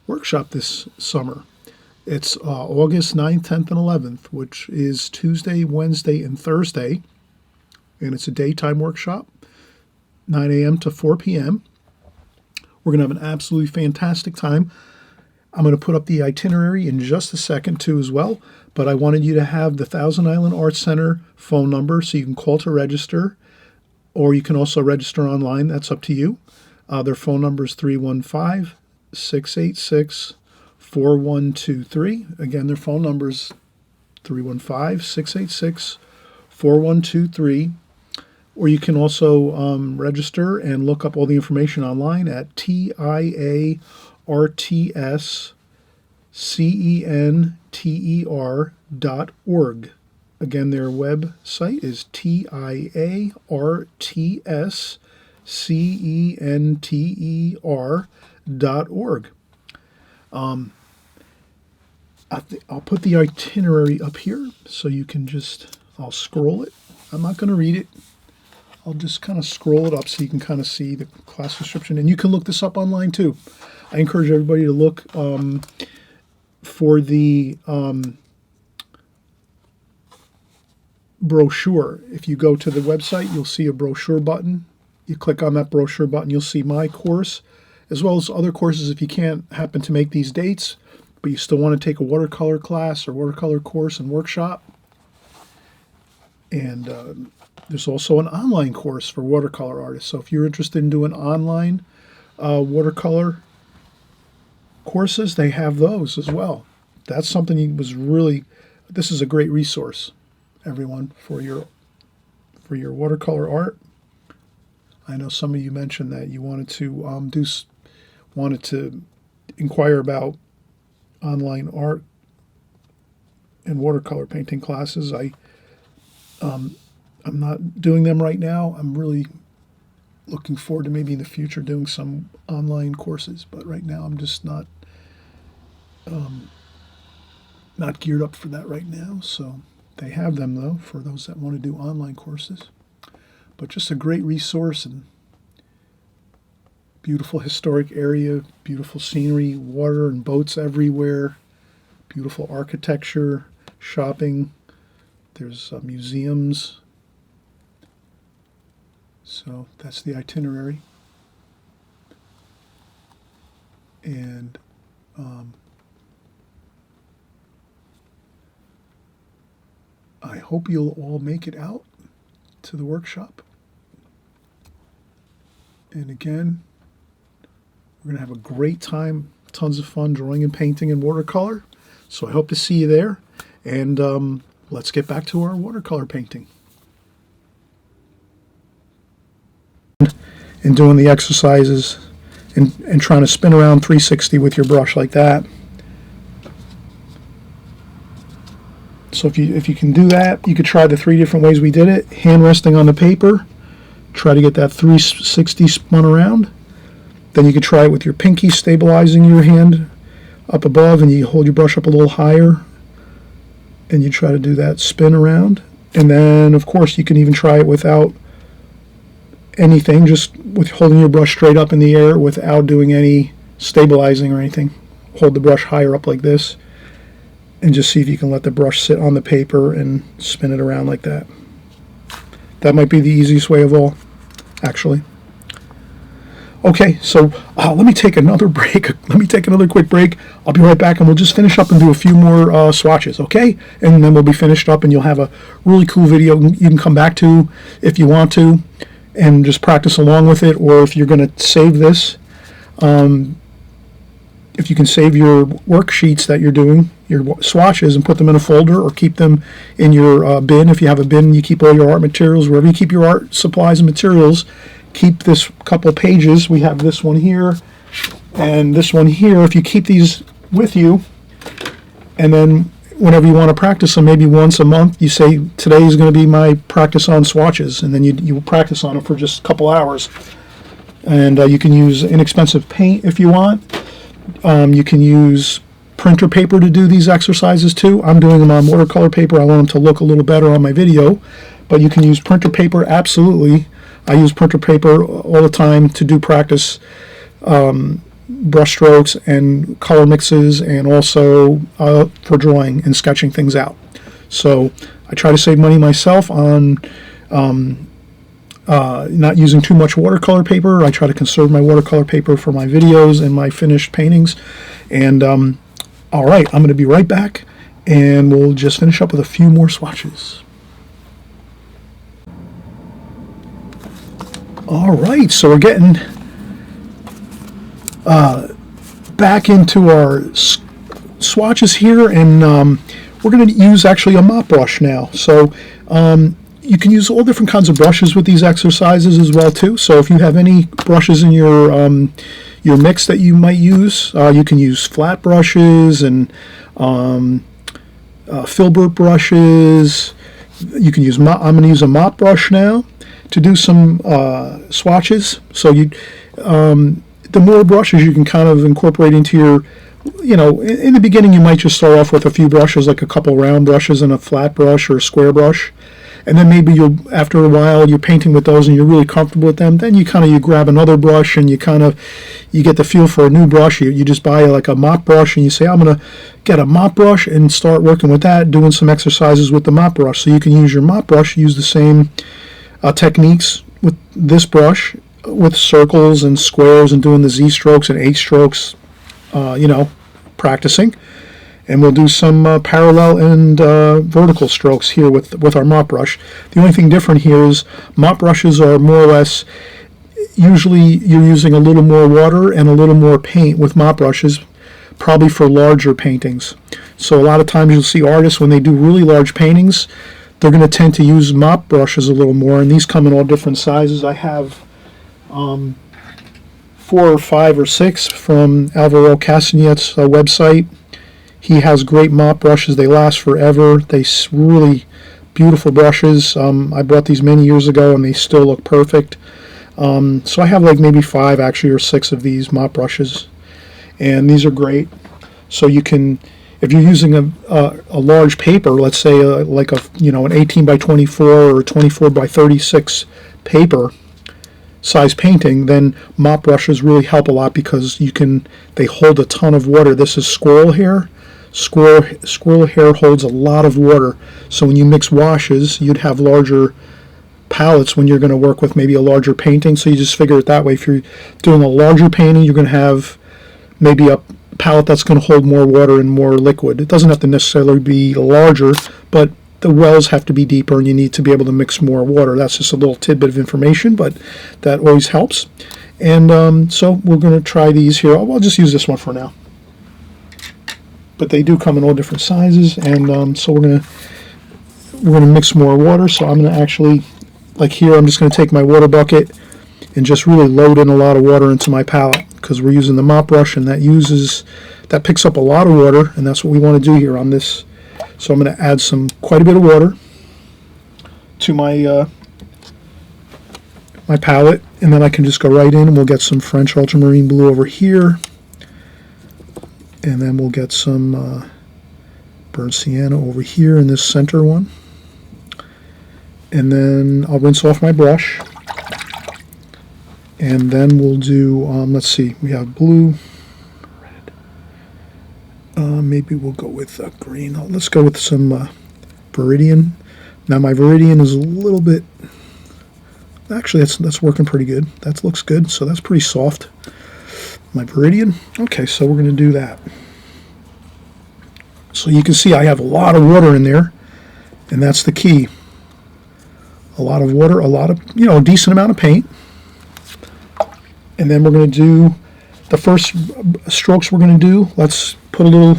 workshop this summer. It's August 9th, 10th, and 11th, which is Tuesday, Wednesday, and Thursday. And it's a daytime workshop. 9 a.m. to 4 p.m. We're going to have an absolutely fantastic time. I'm going to put up the itinerary in just a second too as well, but I wanted you to have the Thousand Island Arts Center phone number so you can call to register, or you can also register online. That's up to you. Their phone number is 315-686-4123. Again, their phone number is 315-686-4123. Or you can also register and look up all the information online at TIARTSCENTER.org. Again, their website is TIARTSCENTER.org. I'll put the itinerary up here so you can I'll scroll it. I'm not going to read it. I'll just kind of scroll it up so you can kind of see the class description. And you can look this up online too. I encourage everybody to look for the brochure. If you go to the website, you'll see a brochure button. You click on that brochure button, you'll see my course, as well as other courses if you can't happen to make these dates, but you still want to take a watercolor class or watercolor course and workshop. And there's also an online course for watercolor artists. So if you're interested in doing online watercolor courses, they have those as well. That's something this is a great resource, everyone, for your watercolor art. I know some of you mentioned that you wanted to inquire about online art and watercolor painting classes. I'm not doing them right now. I'm really looking forward to maybe in the future doing some online courses, but right now I'm just not geared up for that right now. So they have them though for those that want to do online courses. But just a great resource, and beautiful historic area, beautiful scenery, water and boats everywhere, beautiful architecture, shopping. There's museums. So that's the itinerary. And I hope you'll all make it out to the workshop. And again, we're going to have a great time, tons of fun drawing and painting in watercolor. So I hope to see you there. And let's get back to our watercolor painting. And doing the exercises and trying to spin around 360 with your brush like that. So if you can do that, you could try the 3 different ways we did it. Hand resting on the paper, try to get that 360 spun around. Then you could try it with your pinky stabilizing your hand up above, and you hold your brush up a little higher and you try to do that spin around. And then of course you can even try it without anything, just with holding your brush straight up in the air without doing any stabilizing or anything. Hold the brush higher up like this and just see if you can let the brush sit on the paper and spin it around like that. That might be the easiest way of all, actually. Okay, so let me take another break. Let me take another quick break. I'll be right back, and we'll just finish up and do a few more swatches, okay? And then we'll be finished up, and you'll have a really cool video you can come back to if you want to and just practice along with it. Or if you're going to save this, if you can save your worksheets that you're doing, your swatches, and put them in a folder or keep them in your bin. If you have a bin, you keep all your art materials. Wherever you keep your art supplies and materials, keep this couple pages. We have this one here and this one here. If you keep these with you, and then whenever you want to practice them, maybe once a month, you say, today is going to be my practice on swatches, and then you practice on them for just a couple hours. And you can use inexpensive paint if you want. You can use printer paper to do these exercises too. I'm doing them on watercolor paper. I want them to look a little better on my video, but you can use printer paper, absolutely. I use printer paper all the time to do practice brush strokes and color mixes, and also for drawing and sketching things out. So I try to save money myself on not using too much watercolor paper. I try to conserve my watercolor paper for my videos and my finished paintings. And all right, I'm going to be right back, and we'll just finish up with a few more swatches. All right, so we're getting back into our swatches here, and we're going to use actually a mop brush now. So you can use all different kinds of brushes with these exercises as well too. So if you have any brushes in your mix that you might use, you can use flat brushes and filbert brushes. You can use I'm going to use a mop brush now to do some swatches. So the more brushes you can kind of incorporate into your you know, in the beginning you might just start off with a few brushes, like a couple round brushes and a flat brush or a square brush. And then maybe you'll, after a while, you're painting with those and you're really comfortable with them. Then you grab another brush and you get the feel for a new brush. You just buy like a mop brush and you say, I'm going to get a mop brush and start working with that, doing some exercises with the mop brush. So you can use your mop brush, use the same techniques with this brush, with circles and squares and doing the Z strokes and H strokes, you know, practicing. And we'll do some parallel and vertical strokes here with our mop brush. The only thing different here is mop brushes are more or less, usually you're using a little more water and a little more paint with mop brushes, probably for larger paintings. So a lot of times you'll see artists, when they do really large paintings, they're going to tend to use mop brushes a little more, and these come in all different sizes. I have 4 or 5 or 6 from Alvaro Castagnet's website. He has great mop brushes. They last forever. They really beautiful brushes. I bought these many years ago and they still look perfect. So I have like maybe 5 actually or 6 of these mop brushes, and these are great. So you can, if you're using a large paper, let's say like an 18 by 24 or 24 by 36 paper size painting, then mop brushes really help a lot because they hold a ton of water. This is squirrel hair. Squirrel hair holds a lot of water, so when you mix washes, you'd have larger palettes when you're going to work with maybe a larger painting. So you just figure it that way. If you're doing a larger painting, you're going to have maybe a palette that's going to hold more water and more liquid. It doesn't have to necessarily be larger, but the wells have to be deeper and you need to be able to mix more water. That's just a little tidbit of information, but that always helps. And so we're going to try these here. I'll just use this one for now. But they do come in all different sizes, and so we're gonna mix more water. So I'm gonna actually, like here, I'm just gonna take my water bucket and just really load in a lot of water into my palette, because we're using the mop brush, and that picks up a lot of water, and that's what we want to do here on this. So I'm gonna add quite a bit of water to my my palette, and then I can just go right in and we'll get some French ultramarine blue over here. And then we'll get some burnt sienna over here in this center one. And then I'll rinse off my brush. And then we'll do, let's see, we have blue, red. Maybe we'll go with green. Let's go with some Viridian. Now my Viridian is a little bit, actually that's working pretty good. That looks good, so that's pretty soft. My Viridian. Okay, so we're going to do that. So you can see I have a lot of water in there, and that's the key. A lot of water, a lot of, a decent amount of paint. And then we're going to do the first strokes we're going to do. Let's put a little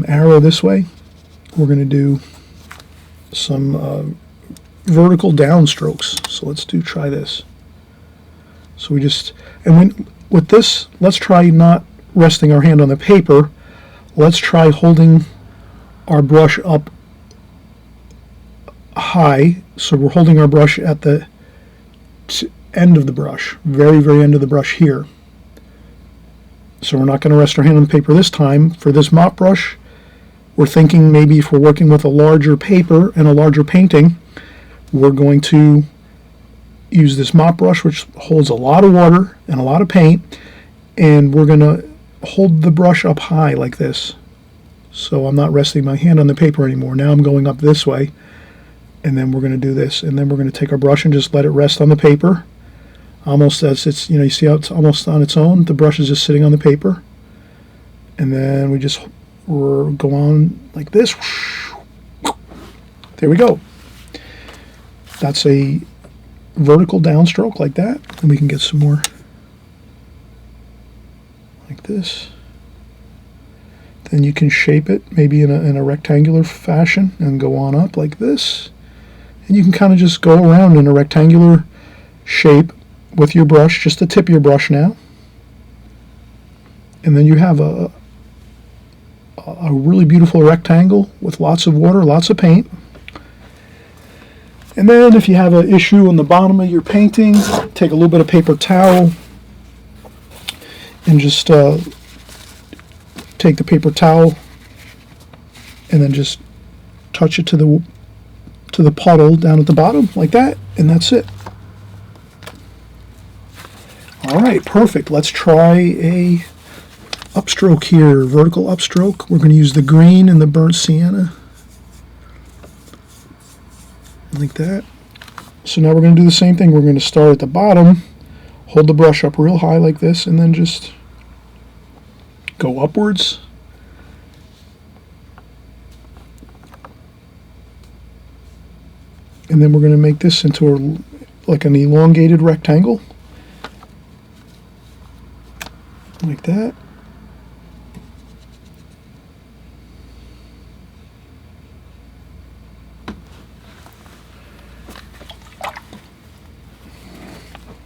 arrow this way. We're going to do some vertical down strokes. So let's try this. So we just, and with this, let's try not resting our hand on the paper. Let's try holding our brush up high. So we're holding our brush at the end of the brush, very, very end of the brush here. So we're not going to rest our hand on the paper this time. For this mop brush, we're thinking maybe if we're working with a larger paper and a larger painting, we're going to use this mop brush, which holds a lot of water and a lot of paint, and we're going to hold the brush up high like this. So I'm not resting my hand on the paper anymore. Now I'm going up this way, and then we're going to do this, and then we're going to take our brush and just let it rest on the paper, almost as it's, you see how it's almost on its own. The brush is just sitting on the paper, and then we just go on like this. There we go. That's a vertical downstroke like that, and we can get some more like this. Then you can shape it maybe in a rectangular fashion and go on up like this, and you can kind of just go around in a rectangular shape with your brush, just the tip of your brush now, and then you have a really beautiful rectangle with lots of water, lots of paint. And then if you have an issue on the bottom of your painting, take a little bit of paper towel and just take the paper towel and then just touch it to the puddle down at the bottom like that, and that's it. All right, perfect. Let's try a upstroke here, vertical upstroke. We're going to use the green and the burnt sienna like that. So now we're going to do the same thing. We're going to start at the bottom, hold the brush up real high like this, and then just go upwards. And then we're going to make this into like an elongated rectangle like that.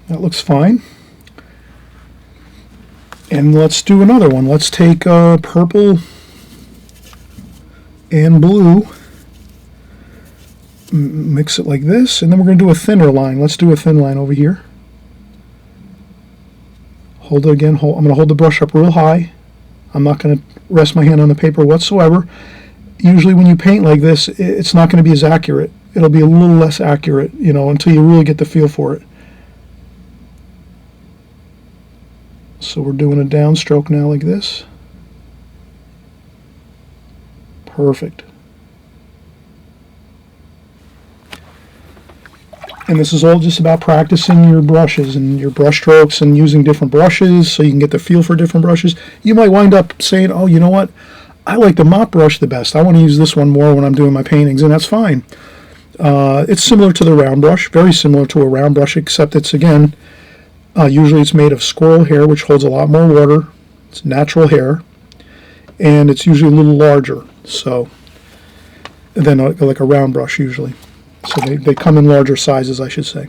That looks fine. And let's do another one. Let's take purple and blue, mix it like this, and then we're going to do a thinner line. Let's do a thin line over here. Hold it again. I'm going to hold the brush up real high. I'm not going to rest my hand on the paper whatsoever. Usually when you paint like this, it's not going to be as accurate. It'll be a little less accurate, you know, until you really get the feel for it. So we're doing a downstroke now like this. Perfect. And this is all just about practicing your brushes and your brush strokes and using different brushes so you can get the feel for different brushes. You might wind up saying, oh, you know what? I like the mop brush the best. I want to use this one more when I'm doing my paintings, and that's fine. It's similar to the round brush, very similar to a round brush, except it's, again, usually it's made of squirrel hair, which holds a lot more water. It's natural hair, and it's usually a little larger than like a round brush usually. So they come in larger sizes, I should say.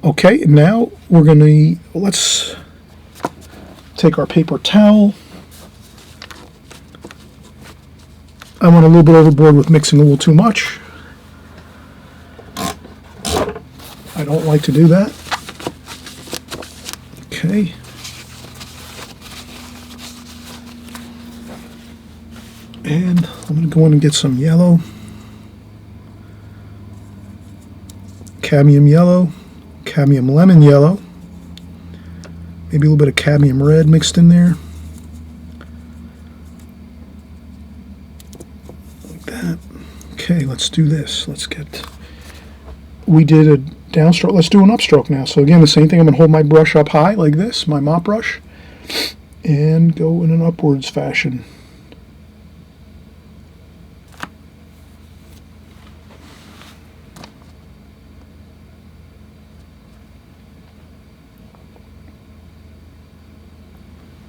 Okay, now we're going to, let's take our paper towel. I went a little bit overboard with mixing a little too much. I don't like to do that. Okay. And I'm going to go in and get some yellow. Cadmium yellow, cadmium lemon yellow, maybe a little bit of cadmium red mixed in there, like that. Okay, let's do this. We did a downstroke, let's do an upstroke now. So again, the same thing, I'm going to hold my brush up high like this, my mop brush, and go in an upwards fashion.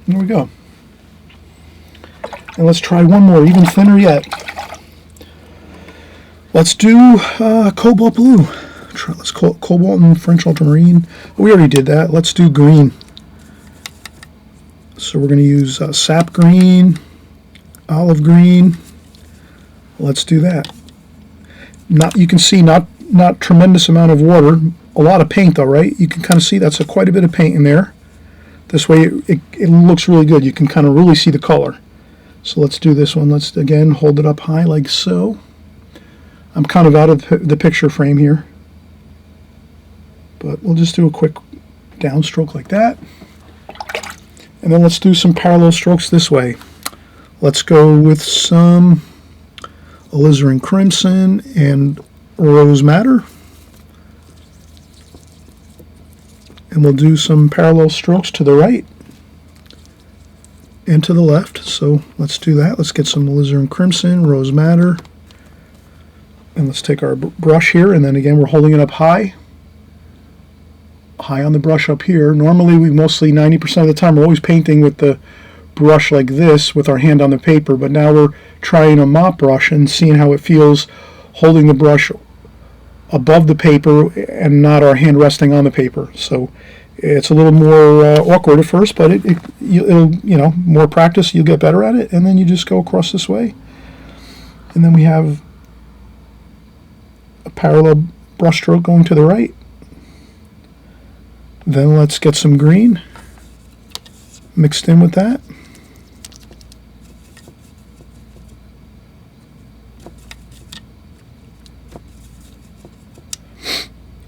There we go. And let's try one more, even thinner yet. Let's do cobalt blue. Let's call it cobalt and French ultramarine. We already did that. Let's do green. So we're going to use sap green, olive green. Let's do that. You can see not tremendous amount of water, a lot of paint though, right? You can kind of see that's quite a bit of paint in there. This way it looks really good. You can kind of really see the color. So let's do this one. Let's again hold it up high like so. I'm kind of out of the picture frame here, but we'll just do a quick downstroke like that. And then let's do some parallel strokes this way. Let's go with some Alizarin Crimson and Rose Madder. And we'll do some parallel strokes to the right and to the left. So let's do that. Let's get some Alizarin Crimson, Rose Madder. And let's take our brush here, and then again we're holding it up high on the brush up here. Normally we mostly 90% of the time we're always painting with the brush like this with our hand on the paper, but now we're trying a mop brush and seeing how it feels holding the brush above the paper and not our hand resting on the paper. So it's a little more awkward at first, but it'll, you know, more practice, you'll get better at it, and then you just go across this way. And then we have a parallel brush stroke going to the right. Then let's get some green mixed in with that.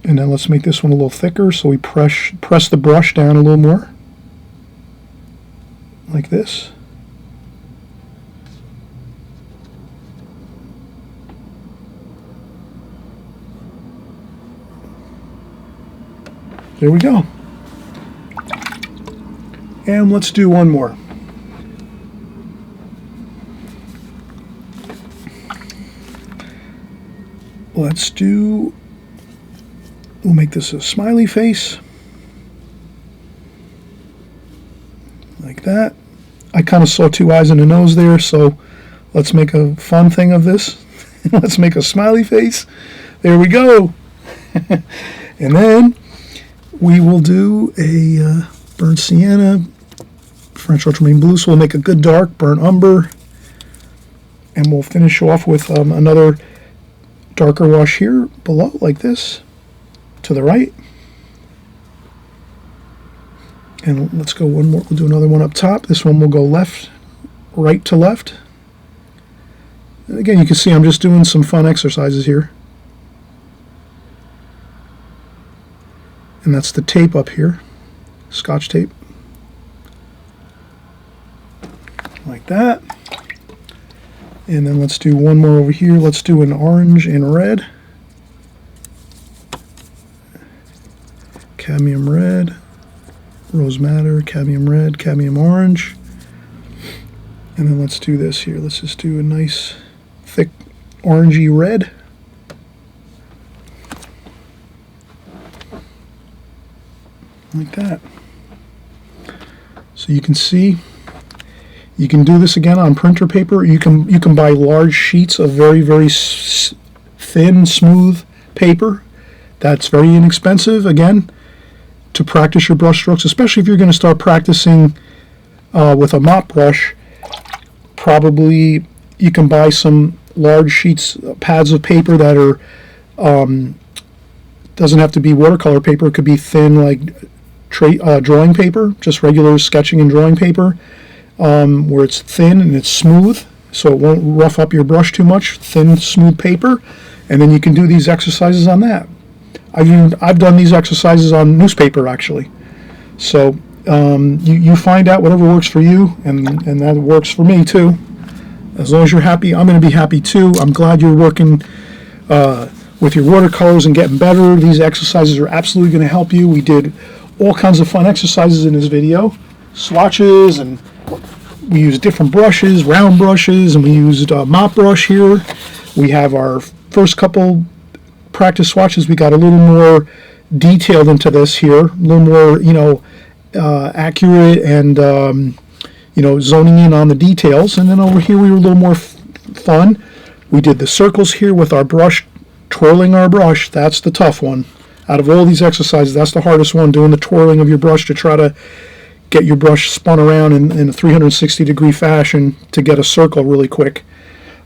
And then let's make this one a little thicker, so we press the brush down a little more, like this. There we go. And let's do one more. We'll make this a smiley face, like that. I kind of saw two eyes and a nose there, so let's make a fun thing of this. Let's make a smiley face. There we go. And then we will do a burnt sienna, French ultramarine blue, so we'll make a good dark burnt umber, and we'll finish off with another darker wash here below, like this, to the right. And let's go one more. We'll do another one up top. This one will go right to left. And again, you can see I'm just doing some fun exercises here. And that's the tape up here, Scotch tape, like that. And then let's do one more over here. Let's do an orange and red. Cadmium red, rose madder, cadmium red, cadmium orange. And then let's do this here. Let's just do a nice thick orangey red. Like that. So you can see, you can do this again on printer paper. You can buy large sheets of very, very thin, smooth paper. That's very inexpensive, again, to practice your brush strokes, especially if you're going to start practicing with a mop brush. Probably you can buy some large sheets, pads of paper that are, doesn't have to be watercolor paper. It could be thin, like drawing paper, just regular sketching and drawing paper, where it's thin and it's smooth, so it won't rough up your brush too much. Thin, smooth paper, and then you can do these exercises on that. I've done these exercises on newspaper, actually. So you find out whatever works for you, and that works for me too. As long as you're happy, I'm going to be happy too. I'm glad you're working with your watercolors and getting better. These exercises are absolutely going to help you. We did all kinds of fun exercises in this video, swatches, and we used different brushes, round brushes, and we used Mop Brush here. We have our first couple practice swatches. We got a little more detailed into this here, a little more, accurate and, zoning in on the details. And then over here we were a little more fun. We did the circles here with our brush, twirling our brush. That's the tough one. Out of all these exercises, that's the hardest one, doing the twirling of your brush to try to get your brush spun around in a 360-degree fashion to get a circle really quick.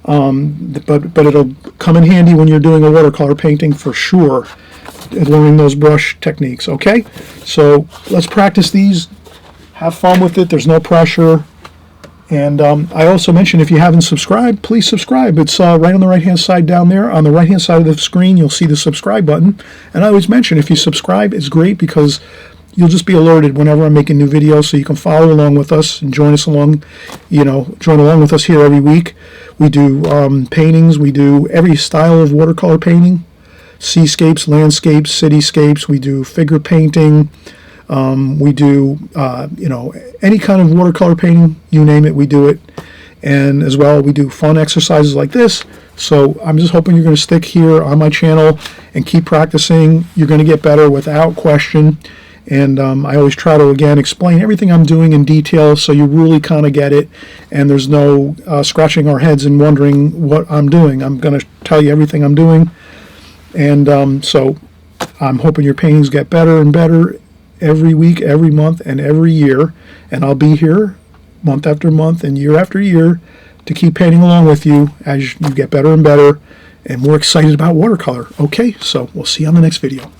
But it'll come in handy when you're doing a watercolor painting for sure, learning those brush techniques, okay? So let's practice these. Have fun with it. There's no pressure. And I also mentioned, if you haven't subscribed, please subscribe. It's right on the right-hand side down there. On the right-hand side of the screen, you'll see the subscribe button. And I always mention, if you subscribe, it's great because you'll just be alerted whenever I'm making new videos, so you can follow along with us and join us along, join along with us here every week. We do paintings. We do every style of watercolor painting, seascapes, landscapes, cityscapes. We do figure painting. We do, any kind of watercolor painting, you name it, we do it. And as well, we do fun exercises like this. So I'm just hoping you're going to stick here on my channel and keep practicing. You're going to get better without question. And I always try to, again, explain everything I'm doing in detail so you really kind of get it. And there's no scratching our heads and wondering what I'm doing. I'm going to tell you everything I'm doing. And so I'm hoping your paintings get better and better every week, every month, and every year. And I'll be here month after month and year after year to keep painting along with you as you get better and better and more excited about watercolor. Okay, so we'll see you on the next video.